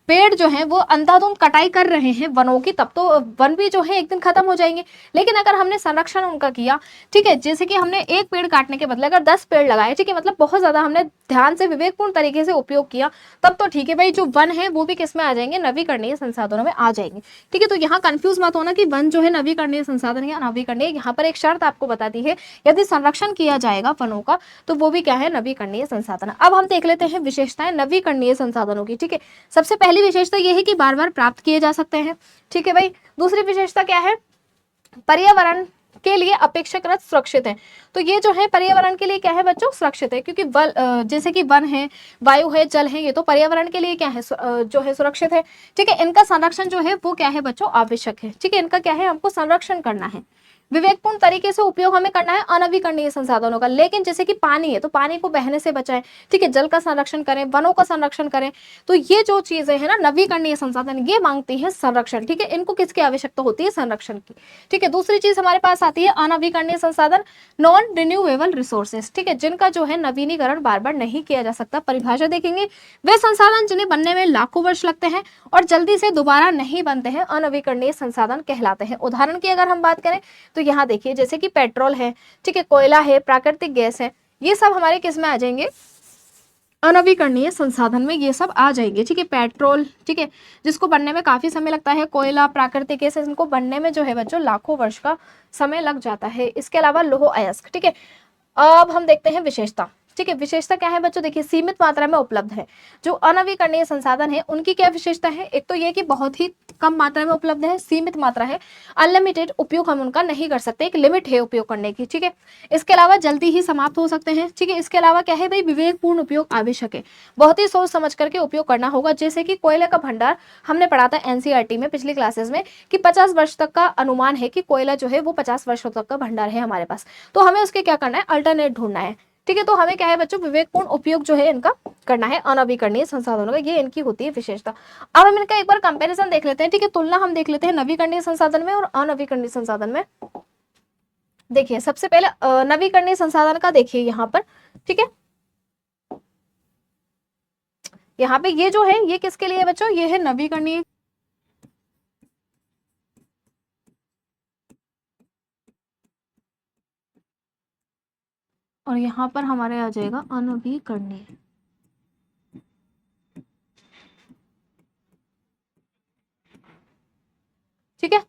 पेड़ जो है वो अंधाधुंध कटाई कर रहे हैं वनों की, तब तो वन भी जो है एक दिन खत्म हो जाएंगे। लेकिन अगर हमने संरक्षण उनका किया, ठीक है, जैसे कि हमने एक पेड़ काटने के बदले अगर 10 पेड़ लगाए, ठीक है, मतलब बहुत ज्यादा हमने ध्यान से विवेकपूर्ण तरीके से उपयोग किया, तब तो ठीक है भाई, जो वन है वो भी किस में आ जाएंगे, नवीकरणीय संसाधनों में आ जाएंगे। ठीक है, तो यहाँ कंफ्यूज मत होना कि वन जो है नवीकरणीय संसाधन या नवीकरणीय। यहाँ पर एक शर्त आपको बता दी है, यदि संरक्षण किया जाएगा वनों का तो वो भी क्या है, नवीकरणीय संसाधन। अब हम देख लेते हैं विशेषताएं नवीकरणीय संसाधनों की। ठीक है, सबसे पहली विशेषता यह है कि बार बार प्राप्त किए जा सकते हैं। ठीक है भाई, दूसरी विशेषता क्या है, पर्यावरण के लिए अपेक्षाकृत सुरक्षित है। तो ये जो है पर्यावरण के लिए क्या है बच्चों, सुरक्षित है, क्योंकि जैसे कि वन है, वायु है, जल है, ये तो पर्यावरण के लिए क्या है, जो है सुरक्षित है। ठीक है, इनका संरक्षण जो है वो क्या है बच्चों, आवश्यक है। ठीक है, इनका क्या है, हमको संरक्षण करना है, विवेकपूर्ण तरीके से उपयोग हमें करना है अनवीकरणीय संसाधनों का। लेकिन जैसे कि पानी है तो पानी को बहने से बचाएं, ठीक है, जल का संरक्षण करें, वनों का संरक्षण करें। तो ये जो चीजें हैं ना नवीकरणीय संसाधन, ये मांगती है संरक्षण। ठीक है, इनको किसकी आवश्यकता होती है, संरक्षण की। ठीक है, दूसरी चीज हमारे पास आती है अनवीकरणीय संसाधन, नॉन रिन्यूएबल रिसोर्सेज। ठीक है, जिनका जो है नवीनीकरण बार बार नहीं किया जा सकता। परिभाषा देखेंगे, वे संसाधन जिन्हें बनने में लाखों वर्ष लगते हैं और जल्दी से दोबारा नहीं बनते हैं, अनवीकरणीय संसाधन कहलाते हैं। उदाहरण की अगर हम बात करें तो यहाँ देखिए, जैसे कि पेट्रोल है, ठीक है, कोयला है, प्राकृतिक गैस है, ये सब हमारे किस में आ जाएंगे, अनवीकरणीय संसाधन में ये सब आ जाएंगे। ठीक है, पेट्रोल, ठीक है, जिसको बनने में काफी समय लगता है, कोयला, प्राकृतिक गैस, इनको बनने में जो है बच्चों लाखों वर्ष का समय लग जाता है। इसके अलावा लौह अयस्क। ठीक है, अब हम देखते हैं विशेषता। ठीक है, विशेषता क्या है बच्चों, देखिए सीमित मात्रा में उपलब्ध है। जो अनवीकरणीय संसाधन है उनकी क्या विशेषता है, एक तो ये कि बहुत ही कम मात्रा में उपलब्ध है, सीमित मात्रा है, अनलिमिटेड उपयोग हम उनका नहीं कर सकते, एक लिमिट है उपयोग करने की। ठीक है, इसके अलावा जल्दी ही समाप्त हो सकते हैं। ठीक है, इसके अलावा क्या है भाई, विवेकपूर्ण उपयोग आवश्यक है, बहुत ही सोच समझ करके उपयोग करना होगा। जैसे कि कोयले का भंडार हमने पढ़ा था एनसीईआरटी में पिछली क्लासेस में कि 50 वर्ष तक का अनुमान है कि कोयला जो है वो 50 वर्षों तक का भंडार है हमारे पास। तो हमें उसके क्या करना है, अल्टरनेट ढूंढना है। ठीक है, तो हमें क्या है बच्चों, विवेकपूर्ण उपयोग जो है इनका करना है अनवीकरणीय संसाधनों का, ये इनकी होती है विशेषता। अब हम इनका एक बार कंपैरिजन देख लेते हैं। ठीक है, तुलना हम देख लेते हैं नवीकरणीय संसाधन में और अनवीकरणीय संसाधन में। देखिए सबसे पहले नवीकरणीय संसाधन का देखिए यहाँ पर। ठीक है, यहाँ पे ये जो है ये किसके लिए है बच्चों, ये है नवीकरणीय, और यहाँ पर हमारे आ जाएगा अनवीकरणीय। ठीक है,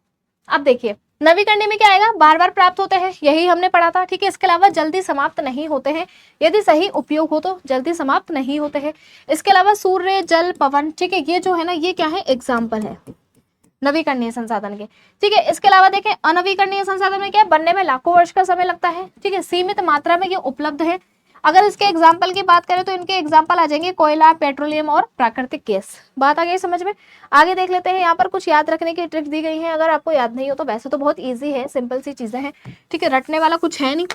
अब देखिए नवीकरणीय में क्या आएगा, बार बार प्राप्त होते हैं, यही हमने पढ़ा था। ठीक है, इसके अलावा जल्दी समाप्त नहीं होते हैं, यदि सही उपयोग हो तो जल्दी समाप्त नहीं होते हैं। इसके अलावा सूर्य, जल, पवन, ठीक है, ये जो है ना ये क्या है, एग्जाम्पल है नवीकरणीय संसाधन के। ठीक है, इसके अलावा देखें अनवीकरणीय संसाधन में क्या है, बनने में लाखों वर्ष का समय लगता है। ठीक है, सीमित मात्रा में ये उपलब्ध है। अगर इसके एग्जाम्पल की बात करें तो इनके एग्जाम्पल आ जाएंगे कोयला, पेट्रोलियम और प्राकृतिक गैस। बात आ गई समझ में। आगे देख लेते हैं, यहाँ पर कुछ याद रखने की ट्रिक्स दी गई हैं, अगर आपको याद नहीं हो तो। वैसे तो बहुत ईजी है, सिंपल सी चीजें हैं। ठीक है, रटने वाला कुछ है नहीं।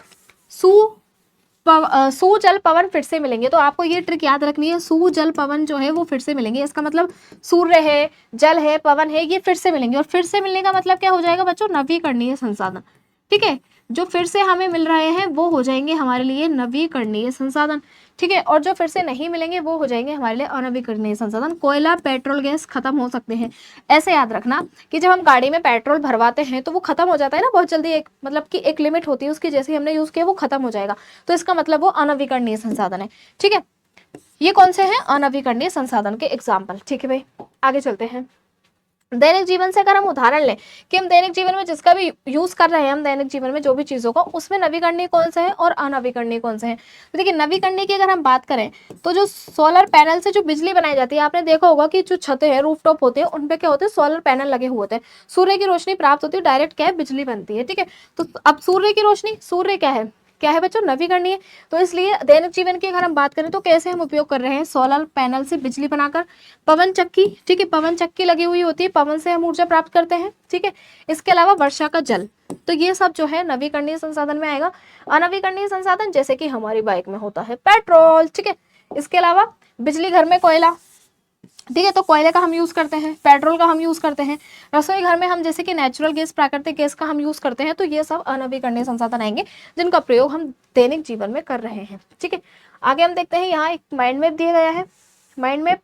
सू जल पवन फिर से मिलेंगे, तो आपको ये ट्रिक याद रखनी है, सू जल पवन जो है वो फिर से मिलेंगे। इसका मतलब सूर्य है, जल है, पवन है, ये फिर से मिलेंगे। और फिर से मिलने का मतलब क्या हो जाएगा बच्चों, नवीकरणीय संसाधन। ठीक है, जो फिर से हमें मिल रहे हैं वो हो जाएंगे हमारे लिए नवीकरणीय संसाधन। ठीक है, और जो फिर से नहीं मिलेंगे वो हो जाएंगे हमारे लिए अनवीकरणीय संसाधन। कोयला, पेट्रोल, गैस खत्म हो सकते हैं। ऐसे याद रखना कि जब हम गाड़ी में पेट्रोल भरवाते हैं तो वो खत्म हो जाता है ना बहुत जल्दी, एक मतलब कि एक लिमिट होती है उसकी, जैसे ही हमने यूज किया वो खत्म हो जाएगा, तो इसका मतलब वो अनवीकरणीय संसाधन है। ठीक है, ये कौन से हैं, अनवीकरणीय संसाधन के एग्जाम्पल। ठीक है भाई, आगे चलते हैं। दैनिक जीवन से अगर हम उदाहरण लें कि हम दैनिक जीवन में जिसका भी यूज कर रहे हैं, हम दैनिक जीवन में जो भी चीजों का, उसमें नवीकरणीय कौन से हैं और अनवीकरणीय कौन से हैं। तो देखिए नवीकरणीय की अगर हम बात करें तो जो सोलर पैनल से जो बिजली बनाई जाती है, आपने देखा होगा कि जो छतें हैं, रूफटॉप होते हैं, उनपे क्या होते हैं, सोलर पैनल लगे हुए होते हैं, सूर्य की रोशनी प्राप्त होती है, डायरेक्ट क्या है, बिजली बनती है। ठीक है, तो अब सूर्य की रोशनी, सूर्य क्या है बच्चों, नवीकरणीय। तो इसलिए दैनिक जीवन की अगर हम बात करें तो कैसे हम उपयोग कर रहे हैं, सोलर पैनल से बिजली बनाकर, पवन चक्की, ठीक है, पवन चक्की लगी हुई होती है, पवन से हम ऊर्जा प्राप्त करते हैं। ठीक है, इसके अलावा वर्षा का जल, तो ये सब जो है नवीकरणीय संसाधन में आएगा। अनवीकरणीय संसाधन जैसे कि हमारी बाइक में होता है पेट्रोल। ठीक है, इसके अलावा बिजली घर में कोयला, ठीक है, तो कोयले का हम यूज करते हैं, पेट्रोल का हम यूज करते हैं, रसोई घर में हम जैसे कि नेचुरल गैस, प्राकृतिक गैस का हम यूज करते हैं। तो ये सब अनवीकरणीय संसाधन आएंगे जिनका प्रयोग हम दैनिक जीवन में कर रहे हैं। ठीक है, आगे हम देखते हैं, यहाँ एक माइंड मैप दिया गया है। माइंड मैप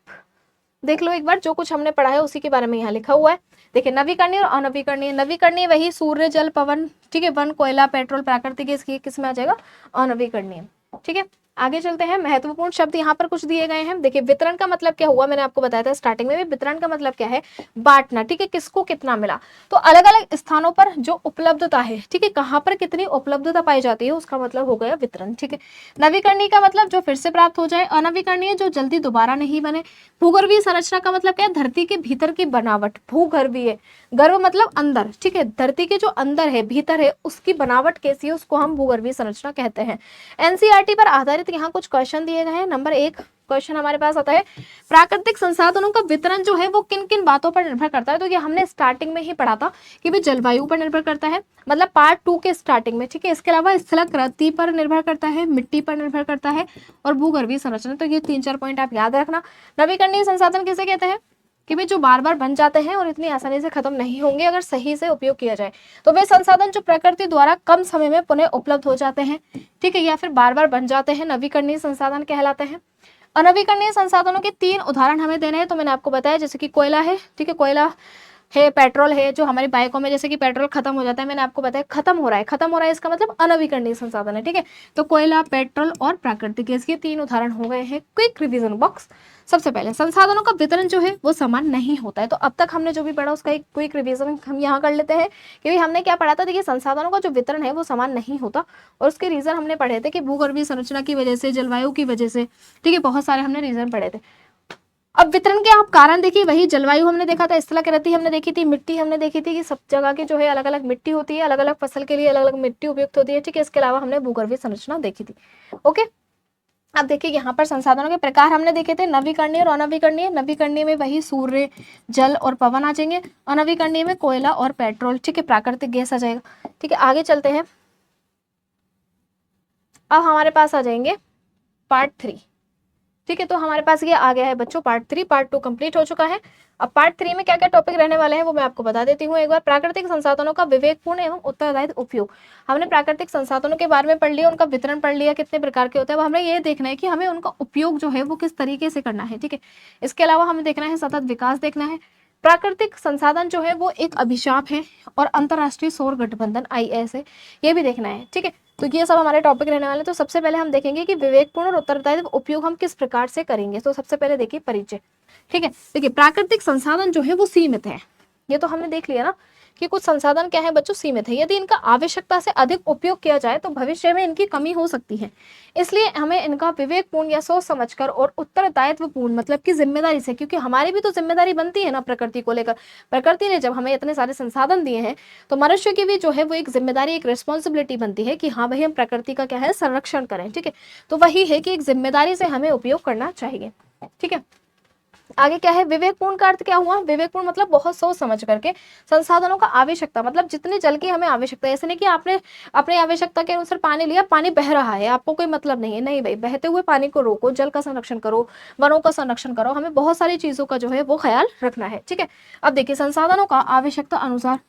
देख लो एक बार, जो कुछ हमने पढ़ा है उसी के बारे में यहाँ लिखा हुआ है। देखिए नवीकरणीय और अनवीकरणीय, नवीकरणीय वही सूर्य, जल, पवन, ठीक है, वन, कोयला, पेट्रोल, प्राकृतिक गैस, किस में आ जाएगा, अनवीकरणीय। ठीक है, आगे चलते हैं। महत्वपूर्ण शब्द यहाँ पर कुछ दिए गए हैं। देखिए वितरण का मतलब क्या हुआ, मैंने आपको बताया था स्टार्टिंग में भी, वितरण का मतलब क्या है, बांटना। ठीक है, किसको कितना मिला, तो अलग अलग स्थानों पर जो उपलब्धता है, ठीक है, कहाँ पर कितनी उपलब्धता पाई जाती है, उसका मतलब हो गया वितरण। ठीक है, नवीकरणीय का मतलब जो फिर से प्राप्त हो जाए, अनवीकरणीय जो जल्दी दोबारा नहीं बने। भूगर्भीय संरचना का मतलब क्या है, धरती के भीतर की बनावट, भूगर्भीय, गर्भ मतलब अंदर, ठीक है, धरती के जो अंदर है, भीतर है, उसकी बनावट कैसी है, उसको हम भूगर्भीय संरचना कहते हैं। एनसीईआरटी पर आधारित यहाँ कुछ क्वेश्चन दिए गए हैं। नंबर 1 क्वेश्चन हमारे पास आता है, प्राकृतिक संसाधनों का वितरण जो है वो किन किन बातों पर निर्भर करता है। तो ये हमने स्टार्टिंग में ही पढ़ा था कि भाई जलवायु पर निर्भर करता है, मतलब पार्ट 2 के स्टार्टिंग में। ठीक है, इसके अलावा स्थलाकृति पर निर्भर करता है, मिट्टी पर निर्भर करता है, और भूगर्भीय संरचना। तो ये 3-4 पॉइंट आप याद रखना। नवीकरणीय संसाधन किसे कहते हैं, कि भाई जो बार बार बन जाते हैं और इतनी आसानी से खत्म नहीं होंगे अगर सही से उपयोग किया जाए। तो वे संसाधन जो प्रकृति द्वारा कम समय में पुनः उपलब्ध हो जाते हैं, ठीक है, या फिर बार बार बन जाते हैं, नवीकरणीय संसाधन कहलाते हैं। अनवीकरणीय संसाधनों के 3 उदाहरण हमें देने हैं। तो मैंने आपको बताया जैसे कि कोयला है, ठीक है, कोयला है, पेट्रोल है, जो हमारी बाइकों में जैसे कि पेट्रोल खत्म हो जाता है, मैंने आपको बताया खत्म हो रहा है, इसका मतलब अनवीकरणीय संसाधन है। ठीक है, तो कोयला, पेट्रोल और प्राकृतिक गैस, ये 3 उदाहरण हो गए हैं। Quick revision box. सबसे पहले संसाधनों का वितरण जो है वो समान नहीं होता है। तो अब तक हमने जो भी पढ़ा उसका एक क्विक रिवीजन हम यहाँ कर लेते हैं कि हमने क्या पढ़ा था। देखिए संसाधनों का जो वितरण है वो समान नहीं होता, और उसके रीजन हमने पढ़े थे कि भूगर्भीय संरचना की वजह से, जलवायु की वजह से, ठीक है, बहुत सारे हमने रीजन पढ़े थे। अब वितरण के आप कारण देखिए, वही जलवायु हमने देखा था, स्थलाकृति हमने देखी थी, मिट्टी हमने देखी थी कि सब जगह की जो है अलग अलग मिट्टी होती है, अलग अलग फसल के लिए अलग अलग मिट्टी उपयुक्त होती है। ठीक है, इसके अलावा हमने भूगर्भीय संरचना देखी थी। ओके, अब देखिए यहाँ पर संसाधनों के प्रकार हमने देखे थे, नवीकरणीय और अनवीकरणीय। नवीकरणीय में वही सूर्य, जल और पवन आ जाएंगे, अनवीकरणीय में कोयला और पेट्रोल, ठीक है, प्राकृतिक गैस आ जाएगा। ठीक है, आगे चलते हैं। अब हमारे पास आ जाएंगे पार्ट 3। ठीक है, तो हमारे पास ये आ गया है बच्चों पार्ट 3, पार्ट 2 कंप्लीट हो चुका है। अब पार्ट 3 में क्या क्या टॉपिक रहने वाले हैं वो मैं आपको बता देती हूँ एक बार। प्राकृतिक संसाधनों का विवेकपूर्ण एवं उत्तरदायी उपयोग। हमने प्राकृतिक संसाधनों के बारे में पढ़ लिया, उनका वितरण पढ़ लिया, कितने प्रकार के होते हैं। अब हमें ये देखना है कि हमें उनका उपयोग जो है वो किस तरीके से करना है। ठीक है, इसके अलावा हमें देखना है सतत विकास देखना है। प्राकृतिक संसाधन जो है वो एक अभिशाप है और अंतरराष्ट्रीय सौर गठबंधन IS है, ये भी देखना है। ठीक है, तो ये सब हमारे टॉपिक रहने वाले। तो सबसे पहले हम देखेंगे कि विवेकपूर्ण और उत्तरदायी उपयोग हम किस प्रकार से करेंगे। तो सबसे पहले देखिए परिचय। ठीक है, देखिए प्राकृतिक संसाधन जो है वो सीमित है, ये तो हमने देख लिया ना कि कुछ संसाधन क्या है बच्चों, सीमित है। यदि इनका आवश्यकता से अधिक उपयोग किया जाए तो भविष्य में इनकी कमी हो सकती है। इसलिए हमें इनका विवेकपूर्ण या सोच समझकर और उत्तरदायित्वपूर्ण, मतलब कि जिम्मेदारी से, क्योंकि हमारी भी तो जिम्मेदारी बनती है ना प्रकृति को लेकर। प्रकृति ने जब हमें इतने सारे संसाधन दिए हैं तो मनुष्य की भी जो है वो एक जिम्मेदारी, एक रिस्पॉन्सिबिलिटी बनती है कि हाँ भाई हम प्रकृति का क्या है, संरक्षण करें। ठीक है, तो वही है कि एक जिम्मेदारी से हमें उपयोग करना चाहिए। ठीक है, आगे क्या है, विवेकपूर्ण का अर्थ क्या हुआ, विवेकपूर्ण मतलब बहुत सोच समझ करके। संसाधनों का आवश्यकता मतलब जितने जल की हमें आवश्यकता है, ऐसे नहीं कि आपने अपनी आवश्यकता के अनुसार पानी लिया, पानी बह रहा है, आपको कोई मतलब नहीं है, नहीं भाई, बहते हुए पानी को रोको, जल का संरक्षण करो, वनों का संरक्षण करो, हमें बहुत सारी चीजों का जो है वो ख्याल रखना है। ठीक है, अब देखिए संसाधनों का आवश्यकता अनुसार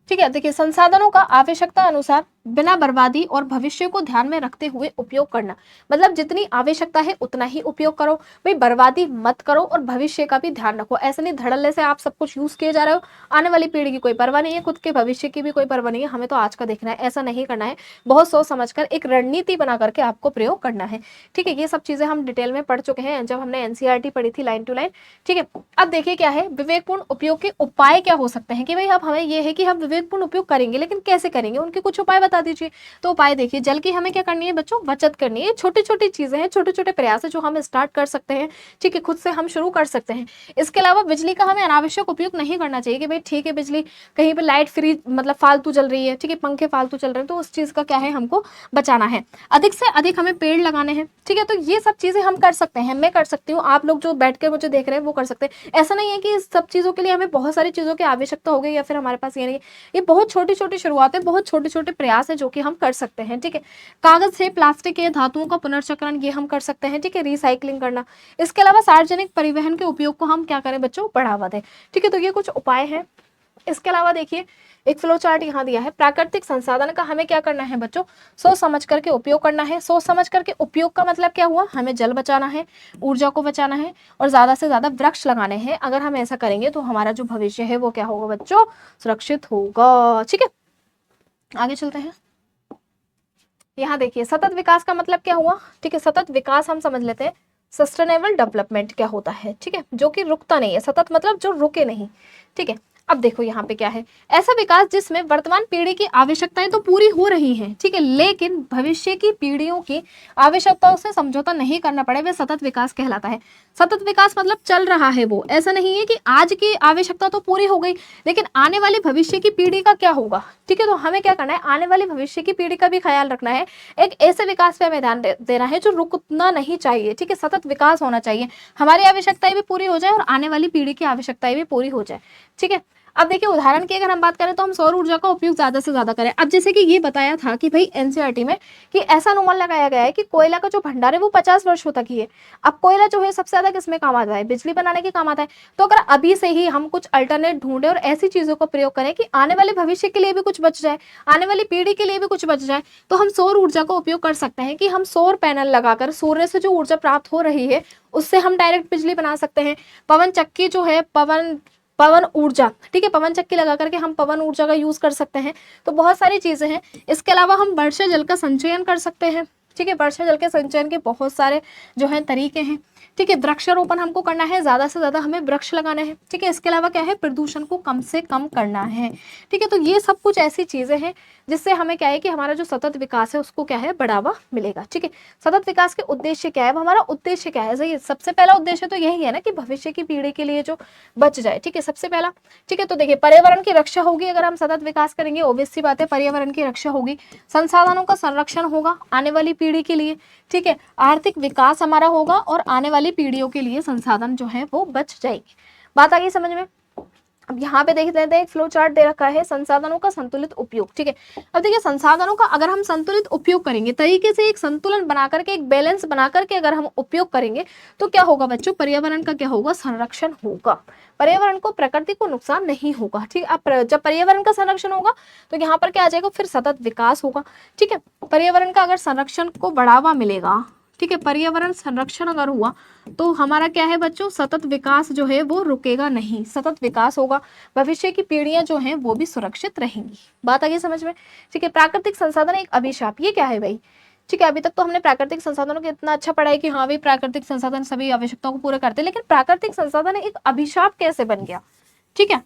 ठीक है, देखिए संसाधनों का आवश्यकता अनुसार बिना बर्बादी और भविष्य को ध्यान में रखते हुए उपयोग करना। मतलब जितनी आवश्यकता है उतना ही उपयोग करो भाई, बर्बादी मत करो और भविष्य का भी ध्यान रखो। ऐसे नहीं धड़ल्ले से आप सब कुछ यूज किए जा रहे हो, आने वाली पीढ़ी की कोई परवाह नहीं है, खुद के भविष्य की भी कोई परवाह नहीं है, हमें तो आज का देखना है। ऐसा नहीं करना है, बहुत सोच समझकर एक रणनीति बना करके आपको प्रयोग करना है। ठीक है, ये सब चीजें हम डिटेल में पढ़ चुके हैं जब हमने एनसीईआरटी पढ़ी थी लाइन टू लाइन। ठीक है, अब देखिए क्या है विवेकपूर्ण उपयोग के उपाय क्या हो सकते हैं, कि भाई अब हमें ये है कि हम विवेकपूर्ण उपयोग करेंगे, लेकिन कैसे करेंगे, उनके कुछ उपाय बता दीजिए। तो उपाय देखिए, जल की हमें क्या करनी है बच्चों, बचत करनी है। छोटी छोटी चीजें हैं, छोटे छोटे प्रयास है जो हम स्टार्ट कर सकते हैं। ठीक है, खुद से हम शुरू कर सकते हैं। इसके अलावा बिजली का हमें अनावश्यक उपयोग नहीं करना चाहिए, कि भाई ठीक है बिजली कहीं पे लाइट फ्री मतलब फालतू चल रही है, ठीक है पंखे फालतू चल रहे हैं, तो उस चीज का क्या है हमको बचाना है। अधिक से अधिक हमें पेड़ लगाने हैं। ठीक है, तो ये सब चीजें हम कर सकते हैं, मैं कर सकती हूँ, आप लोग जो बैठ कर मुझे देख रहे हैं वो कर सकते हैं। ऐसा नहीं है कि इस सब चीजों के लिए हमें बहुत सारी चीजों की आवश्यकता हो गई या फिर हमारे पास ये नहीं। ये बहुत छोटी छोटी शुरुआत है, बहुत छोटे छोटे प्रयास है जो कि हम कर सकते हैं। ठीक है, कागज से प्लास्टिक के धातुओं का पुनर्चक्रण ये हम कर सकते हैं। ठीक है, रिसाइकलिंग करना। इसके अलावा सार्वजनिक परिवहन के उपयोग को हम क्या करें बच्चों, बढ़ावा दें। ठीक है, तो ये कुछ उपाय हैं। इसके अलावा देखिए एक फ्लो चार्ट यहाँ दिया है। प्राकृतिक संसाधन का हमें क्या करना है बच्चों, सोच समझ करके उपयोग करना है। सोच समझ करके उपयोग का मतलब क्या हुआ, हमें जल बचाना है, ऊर्जा को बचाना है और ज्यादा से ज्यादा वृक्ष लगाने हैं। अगर हम ऐसा करेंगे तो हमारा जो भविष्य है वो क्या होगा बच्चों, सुरक्षित होगा। ठीक है, आगे चलते हैं। यहाँ देखिए सतत विकास का मतलब क्या हुआ। ठीक है, सतत विकास हम समझ लेते हैं। सस्टेनेबल डेवलपमेंट क्या होता है, ठीक है, जो कि रुकता नहीं है। सतत मतलब जो रुके नहीं। ठीक है, अब देखो यहाँ पे क्या है, ऐसा विकास जिसमें वर्तमान पीढ़ी की आवश्यकताएं तो पूरी हो रही हैं, ठीक है, लेकिन भविष्य की पीढ़ियों की आवश्यकताओं से समझौता नहीं करना पड़े, वह सतत विकास कहलाता है। सतत विकास मतलब चल रहा है वो, ऐसा नहीं है कि आज की आवश्यकता तो पूरी हो गई लेकिन आने वाली भविष्य की पीढ़ी का क्या होगा। ठीक है, तो हमें क्या करना है, आने वाली भविष्य की पीढ़ी का भी ख्याल रखना है। एक ऐसे विकास पे हमें ध्यान देना है जो रुकना नहीं चाहिए। ठीक है, सतत विकास होना चाहिए, हमारी आवश्यकताएं भी पूरी हो जाए और आने वाली पीढ़ी की आवश्यकताएं भी पूरी हो जाए। ठीक है, अब देखिए उदाहरण की अगर हम बात करें तो हम सौर ऊर्जा का उपयोग ज्यादा से ज्यादा करें। अब जैसे कि ये बताया था कि भाई एनसीईआरटी में कि ऐसा अनुमान लगाया गया है कि कोयला का जो भंडार है वो 50 वर्षों तक ही है। अब कोयला जो है सबसे ज्यादा किसमें काम आता है, बिजली बनाने के काम आता है। तो अगर अभी से ही हम कुछ अल्टरनेट ढूंढे और ऐसी चीजों का प्रयोग करें कि आने वाले भविष्य के लिए भी कुछ बच जाए, आने वाली पीढ़ी के लिए भी कुछ बच जाए, तो हम सौर ऊर्जा का उपयोग कर सकते हैं। कि हम सौर पैनल लगाकर सूर्य से जो ऊर्जा प्राप्त हो रही है उससे हम डायरेक्ट बिजली बना सकते हैं। पवन चक्की जो है, पवन ऊर्जा, ठीक है, पवन चक्की लगा करके हम पवन ऊर्जा का यूज कर सकते हैं। तो बहुत सारी चीजें हैं। इसके अलावा हम वर्षा जल का संचयन कर सकते हैं। ठीक है, वर्षा जल के संचयन के बहुत सारे जो है तरीके हैं। ठीक है, वृक्षारोपण हमको करना है, ज्यादा से ज्यादा हमें वृक्ष लगाने हैं। ठीक है, इसके अलावा क्या है, प्रदूषण को कम से कम करना है। ठीक है, तो ये सब कुछ ऐसी चीजें हैं जिससे हमें क्या है कि हमारा जो सतत विकास है उसको क्या है, बढ़ावा मिलेगा। ठीक है, सतत विकास के उद्देश्य क्या है, हमारा उद्देश्य क्या है, सही, सबसे पहला उद्देश्य तो यही है ना कि भविष्य की पीढ़ी के लिए जो बच जाए। ठीक है, सबसे पहला। ठीक है, तो देखिए पर्यावरण की रक्षा होगी, अगर हम सतत विकास करेंगे ऑब्वियस सी बात है पर्यावरण की रक्षा होगी। संसाधनों का संरक्षण होगा आने वाली पीढ़ी के लिए। ठीक है, आर्थिक विकास हमारा होगा और आने वाली पीढ़ियों के लिए संसाधन जो है वो बच जाएंगे। बात आ गई समझ में। अब यहाँ पे देख लेते हैं, एक फ्लो चार्ट दे रखा है, संसाधनों का संतुलित उपयोग। ठीक है, अब देखिए संसाधनों का अगर हम संतुलित उपयोग करेंगे, तरीके से एक संतुलन बना करके, एक बैलेंस बना करके अगर हम उपयोग करेंगे तो क्या होगा बच्चों, पर्यावरण का क्या होगा, संरक्षण होगा। पर्यावरण को, प्रकृति को नुकसान नहीं होगा। ठीक है, अब जब पर्यावरण का संरक्षण होगा तो यहाँ पर क्या आ जाएगा, फिर सतत विकास होगा। ठीक है, पर्यावरण का अगर संरक्षण को बढ़ावा मिलेगा, ठीक है, पर्यावरण संरक्षण अगर हुआ तो हमारा क्या है बच्चों, सतत विकास जो है वो रुकेगा नहीं, सतत विकास होगा, भविष्य की पीढ़ियां जो हैं वो भी सुरक्षित रहेंगी। बात आ गई समझ में। ठीक है, प्राकृतिक संसाधन एक अभिशाप, ये क्या है भाई। ठीक है, अभी तक तो हमने प्राकृतिक संसाधनों को इतना अच्छा पढ़ा है कि हाँ भाई प्राकृतिक संसाधन सभी आवश्यकताओं को पूरा करते हैं, लेकिन प्राकृतिक संसाधन एक अभिशाप कैसे बन गया। ठीक है,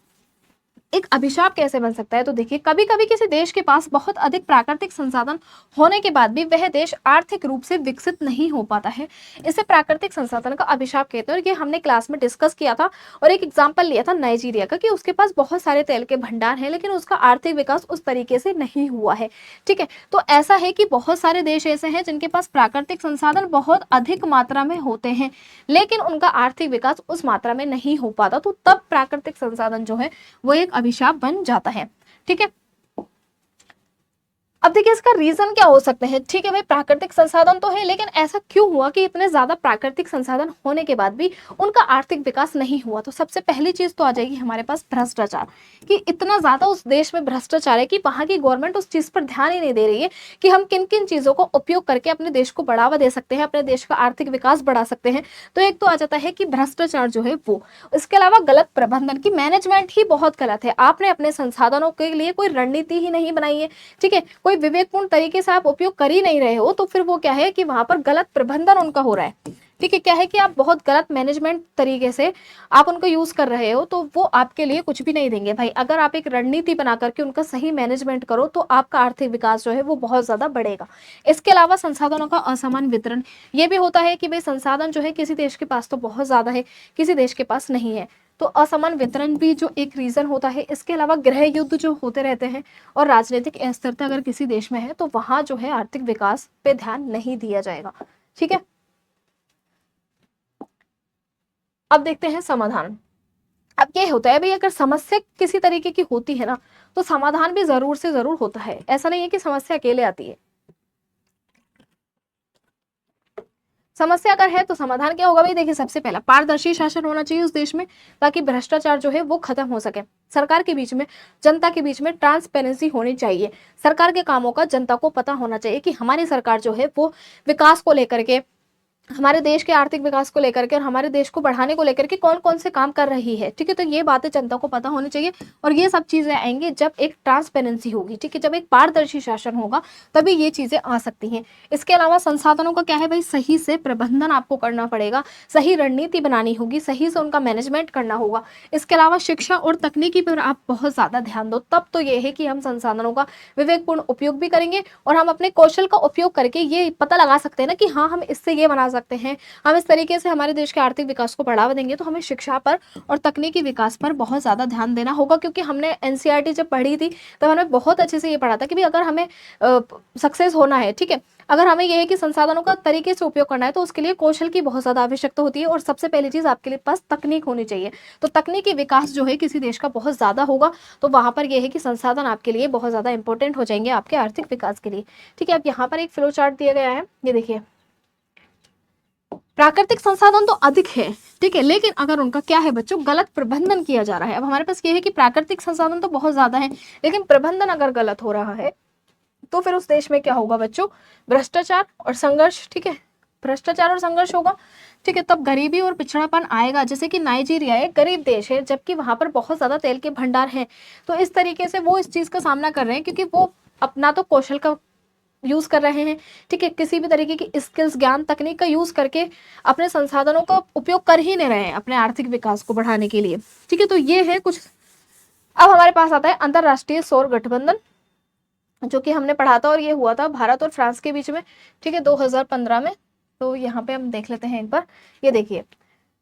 एक अभिशाप कैसे बन सकता है, तो देखिए कभी कभी किसी देश के पास बहुत अधिक प्राकृतिक संसाधन होने के बाद भी वह देश आर्थिक रूप से विकसित नहीं हो पाता है। इसे प्राकृतिक संसाधन का अभिशाप कहते हैं और ये हमने क्लास में डिस्कस किया था और एक एग्जांपल लिया था नाइजीरिया का, कि उसके पास बहुत सारे तेल के भंडार हैं लेकिन उसका आर्थिक विकास उस तरीके से नहीं हुआ है। ठीक है, तो ऐसा है कि बहुत सारे देश ऐसे हैं जिनके पास प्राकृतिक संसाधन बहुत अधिक मात्रा में होते हैं लेकिन उनका आर्थिक विकास उस मात्रा में नहीं हो पाता, तो तब प्राकृतिक संसाधन जो है वो एक अभिशाप बन जाता है। ठीक है, अब देखिए इसका रीजन क्या हो सकते हैं। ठीक है भाई, प्राकृतिक संसाधन तो है, लेकिन ऐसा क्यों हुआ कि इतने ज्यादा प्राकृतिक संसाधन होने के बाद भी उनका आर्थिक विकास नहीं हुआ। तो सबसे पहली चीज तो आ जाएगी हमारे पास भ्रष्टाचार, कि इतना ज्यादा उस देश में भ्रष्टाचार है कि वहां की गवर्नमेंट उस चीज पर ध्यान ही नहीं दे रही है कि हम किन किन चीजों को उपयोग करके अपने देश को बढ़ावा दे सकते हैं, अपने देश का आर्थिक विकास बढ़ा सकते हैं। तो एक तो आ जाता है कि भ्रष्टाचार जो है वो, इसके अलावा गलत प्रबंधन की, मैनेजमेंट ही बहुत गलत है। आपने अपने संसाधनों के लिए कोई रणनीति ही नहीं बनाई है, ठीक है, कोई विवेकपूर्ण तरीके से आप उपयोग कर ही नहीं रहे हो, तो फिर वो क्या है कि वहां पर गलत प्रबंधन उनका हो रहा है। ठीक है, क्या है कि आप बहुत गलत मैनेजमेंट तरीके से आप उनको यूज कर रहे हो, तो वो आपके लिए कुछ भी नहीं देंगे भाई। अगर आप एक रणनीति बना करके उनका सही मैनेजमेंट करो तो आपका आर्थिक विकास जो है वो बहुत ज्यादा बढ़ेगा। इसके अलावा संसाधनों का असमान वितरण, ये भी होता है कि भाई संसाधन जो है किसी देश के पास तो बहुत ज्यादा है, किसी देश के पास नहीं है, तो असमान वितरण भी जो एक रीजन होता है। इसके अलावा गृह युद्ध जो होते रहते हैं और राजनीतिक अस्थिरता अगर किसी देश में है तो वहां जो है आर्थिक विकास पे ध्यान नहीं दिया जाएगा। ठीक है, अब देखते हैं समाधान। अब ये होता है भाई, अगर समस्या किसी तरीके की होती है ना, तो समाधान भी जरूर से जरूर होता है। ऐसा नहीं है कि समस्या अकेले आती है। समस्या अगर है तो समाधान क्या होगा भाई। देखिए सबसे पहला, पारदर्शी शासन होना चाहिए उस देश में, ताकि भ्रष्टाचार जो है वो खत्म हो सके। सरकार के बीच में, जनता के बीच में ट्रांसपेरेंसी होनी चाहिए। सरकार के कामों का जनता को पता होना चाहिए कि हमारी सरकार जो है वो विकास को लेकर के, हमारे देश के आर्थिक विकास को लेकर के और हमारे देश को बढ़ाने को लेकर के कौन कौन से काम कर रही है। ठीक है, तो ये बातें जनता को पता होनी चाहिए, और ये सब चीजें आएंगी जब एक ट्रांसपेरेंसी होगी। ठीक है, जब एक पारदर्शी शासन होगा तभी ये चीजें आ सकती हैं। इसके अलावा संसाधनों का क्या है भाई, सही से प्रबंधन आपको करना पड़ेगा, सही रणनीति बनानी होगी, सही से उनका मैनेजमेंट करना होगा। इसके अलावा शिक्षा और तकनीकी पर आप बहुत ज्यादा ध्यान दो, तब तो ये है कि हम संसाधनों का विवेकपूर्ण उपयोग भी करेंगे और हम अपने कौशल का उपयोग करके ये पता लगा सकते हैं ना कि हाँ, हम इससे ये बना सकते हैं, हम इस तरीके से हमारे देश के आर्थिक विकास को बढ़ावा देंगे। तो हमें शिक्षा पर और तकनीकी विकास पर बहुत ज्यादा ध्यान देना होगा, क्योंकि हमने एनसीईआरटी जब पढ़ी थी तब हमें बहुत अच्छे से ये पढ़ा था कि भाई अगर हमें सक्सेस होना है, ठीक है, अगर हमें यह है कि संसाधनों का तरीके से उपयोग करना है, तो उसके लिए कौशल की बहुत ज्यादा आवश्यकता होती है। और सबसे पहली चीज आपके लिए पास तकनीक होनी चाहिए। तो तकनीकी विकास जो है किसी देश का बहुत ज्यादा होगा, तो वहां पर यह है कि संसाधन आपके लिए बहुत ज्यादा इंपॉर्टेंट हो जाएंगे आपके आर्थिक विकास के लिए। ठीक है, अब यहाँ पर एक फ्लो चार्ट दिया गया है, ये देखिए। प्राकृतिक संसाधन तो अधिक है, ठीक है, लेकिन अगर उनका क्या है बच्चों, गलत प्रबंधन किया जा रहा है। अब हमारे पास ये है कि प्राकृतिक संसाधन तो बहुत ज्यादा है, लेकिन प्रबंधन अगर गलत हो रहा है तो फिर उस देश में क्या होगा बच्चों, भ्रष्टाचार और संघर्ष। ठीक है, भ्रष्टाचार और संघर्ष होगा, ठीक है, तब गरीबी और पिछड़ापन आएगा। जैसे कि नाइजीरिया एक गरीब देश है, जबकि वहां पर बहुत ज्यादा तेल के भंडार हैं, तो इस तरीके से वो इस चीज का सामना कर रहे हैं, क्योंकि वो अपना तो कौशल का यूज कर रहे हैं, ठीक है, किसी भी तरीके की स्किल्स, ज्ञान, तकनीक का यूज करके अपने संसाधनों का उपयोग कर ही नहीं रहे हैं अपने आर्थिक विकास को बढ़ाने के लिए। ठीक है, तो ये है कुछ। अब हमारे पास आता है अंतरराष्ट्रीय सौर गठबंधन, जो कि हमने पढ़ा था और ये हुआ था भारत और फ्रांस के बीच में, ठीक है, 2015 में। तो यहाँ पे हम देख लेते हैं एक बार, ये देखिए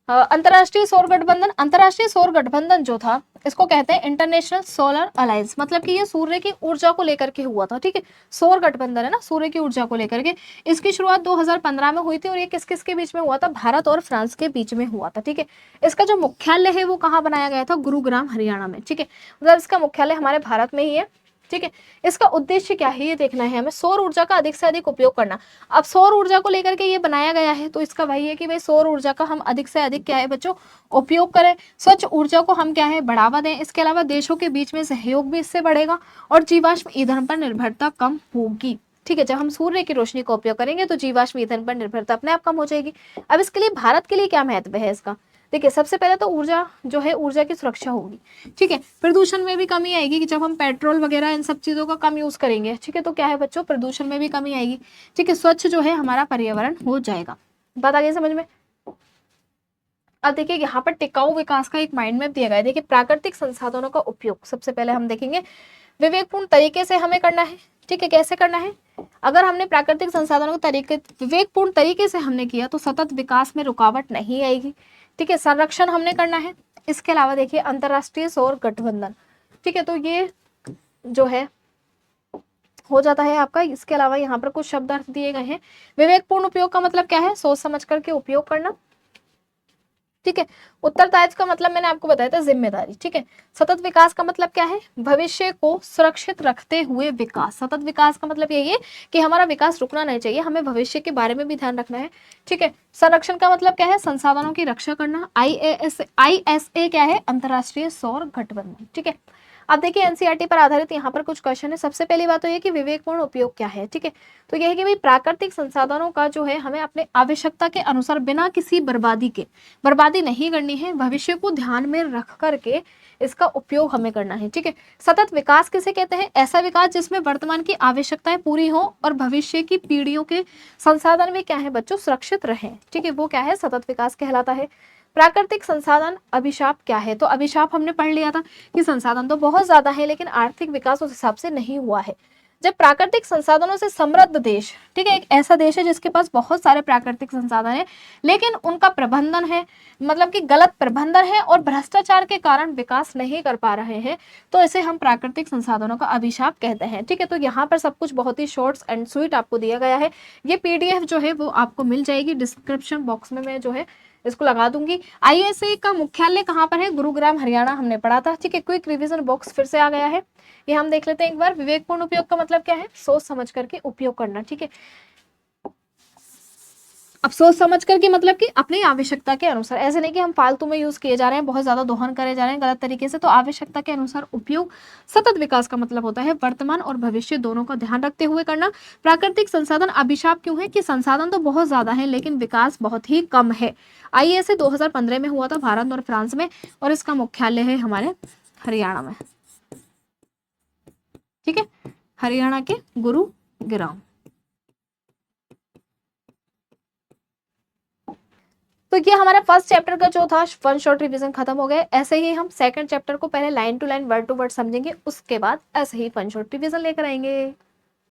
अंतरराष्ट्रीय सौर गठबंधन। अंतरराष्ट्रीय सौर गठबंधन जो था, इसको कहते हैं इंटरनेशनल सोलर अलायंस, मतलब कि ये सूर्य की ऊर्जा को लेकर के हुआ था। ठीक है, सौर गठबंधन है ना, सूर्य की ऊर्जा को लेकर के। इसकी शुरुआत 2015 में हुई थी और ये किस किस के बीच में हुआ था, भारत और फ्रांस के बीच में हुआ था। ठीक है, इसका जो मुख्यालय है वो कहाँ बनाया गया था, गुरुग्राम हरियाणा में। ठीक है, मतलब इसका मुख्यालय हमारे भारत में ही है। ठीक है, इसका उद्देश्य क्या है ये देखना है हमें, सौर ऊर्जा का अधिक से अधिक उपयोग करना। अब सौर ऊर्जा को लेकर के ये बनाया गया है, तो इसका वही है कि भाई सौर ऊर्जा का हम अधिक से अधिक क्या है बच्चों, उपयोग करें। स्वच्छ ऊर्जा को हम क्या है, बढ़ावा दें। इसके अलावा देशों के बीच में सहयोग भी इससे बढ़ेगा और जीवाश्म ईंधन पर निर्भरता कम होगी। ठीक है, जब हम सूर्य की रोशनी का उपयोग करेंगे तो जीवाश्म ईंधन पर निर्भरता अपने आप कम हो जाएगी। अब इसके लिए भारत के लिए क्या महत्व है इसका, देखिए सबसे पहले तो ऊर्जा जो है, ऊर्जा की सुरक्षा होगी। ठीक है, प्रदूषण में भी कमी आएगी कि जब हम पेट्रोल वगैरह इन सब चीजों का कम यूज करेंगे, ठीक है, तो क्या है बच्चों, प्रदूषण में भी कमी आएगी। ठीक है, स्वच्छ जो है हमारा पर्यावरण हो जाएगा। बात आ गई समझ में। अब देखिए यहाँ पर टिकाऊ विकास का एक माइंड मैप दिया गया है। देखिए प्राकृतिक संसाधनों का उपयोग सबसे पहले हम देखेंगे विवेकपूर्ण तरीके से हमें करना है। ठीक है, कैसे करना है, अगर हमने प्राकृतिक संसाधनों को तरीके विवेकपूर्ण तरीके से हमने किया तो सतत विकास में रुकावट नहीं आएगी। ठीक है, संरक्षण हमने करना है। इसके अलावा देखिए अंतरराष्ट्रीय सौर गठबंधन, ठीक है, तो ये जो है हो जाता है आपका। इसके अलावा यहाँ पर कुछ शब्द अर्थ दिए गए हैं। विवेकपूर्ण उपयोग का मतलब क्या है, सोच समझ करके उपयोग करना। ठीक है। उत्तरदायित्व का मतलब मैंने आपको बताया था जिम्मेदारी। ठीक है। सतत विकास का मतलब क्या है? भविष्य को सुरक्षित रखते हुए विकास। सतत विकास का मतलब यही है कि हमारा विकास रुकना नहीं चाहिए, हमें भविष्य के बारे में भी ध्यान रखना है। ठीक है। संरक्षण का मतलब क्या है? संसाधनों की रक्षा करना। ISA क्या है? अंतरराष्ट्रीय सौर गठबंधन। ठीक है। अब देखिए एनसीईआरटी पर आधारित यहाँ पर कुछ क्वेश्चन है। सबसे पहली बात तो ये कि विवेकपूर्ण उपयोग क्या है। ठीक है। तो यह है कि भाई प्राकृतिक संसाधनों का जो है हमें अपने आवश्यकता के अनुसार बिना किसी बर्बादी नहीं करनी है, भविष्य को ध्यान में रख करके इसका उपयोग हमें करना है। ठीक है। सतत विकास किसे कहते हैं? ऐसा विकास जिसमें वर्तमान की आवश्यकताएं पूरी हो और भविष्य की पीढ़ियों के संसाधन भी क्या है बच्चों? सुरक्षित रहें। ठीक है। वो क्या है? सतत विकास कहलाता है। प्राकृतिक संसाधन अभिशाप क्या है? तो अभिशाप हमने पढ़ लिया था कि संसाधन तो बहुत ज्यादा है लेकिन आर्थिक विकास उस हिसाब से नहीं हुआ है। जब प्राकृतिक संसाधनों से समृद्ध देश, ठीक है, एक ऐसा देश है जिसके पास बहुत सारे प्राकृतिक संसाधन है लेकिन उनका प्रबंधन है, मतलब कि गलत प्रबंधन है और भ्रष्टाचार के कारण विकास नहीं कर पा रहे हैं, तो इसे हम प्राकृतिक संसाधनों का अभिशाप कहते हैं। ठीक है। तो यहाँ पर सब कुछ बहुत ही शॉर्ट्स एंड स्वीट आपको दिया गया है। ये PDF जो है वो आपको मिल जाएगी डिस्क्रिप्शन बॉक्स में, मैं जो है इसको लगा दूंगी। ISA का मुख्यालय कहाँ पर है? गुरुग्राम हरियाणा हमने पढ़ा था। ठीक है। क्विक रिवीजन बॉक्स फिर से आ गया है, ये हम देख लेते हैं एक बार। विवेकपूर्ण उपयोग का मतलब क्या है? सोच समझ करके उपयोग करना। ठीक है। अब सोच समझ कर के मतलब कि अपनी आवश्यकता के अनुसार, ऐसे नहीं कि हम फालतू में यूज किए जा रहे हैं, बहुत ज्यादा दोहन करे जा रहे हैं गलत तरीके से, तो आवश्यकता के अनुसार उपयोग। सतत विकास का मतलब होता है वर्तमान और भविष्य दोनों का ध्यान रखते हुए करना। प्राकृतिक संसाधन अभिशाप क्यों है? कि संसाधन तो बहुत ज्यादा है लेकिन विकास बहुत ही कम है। ISA 2015 में हुआ था भारत और फ्रांस में और इसका मुख्यालय है हमारे हरियाणा में। ठीक है। हरियाणा के गुरुग्राम। तो ये हमारा फर्स्ट चैप्टर का जो था वन शॉट रिवीजन खत्म हो गया। ऐसे ही हम सेकंड चैप्टर को पहले line to line word to word समझेंगे, उसके बाद ऐसे ही वन शॉट रिवीजन लेकर आएंगे।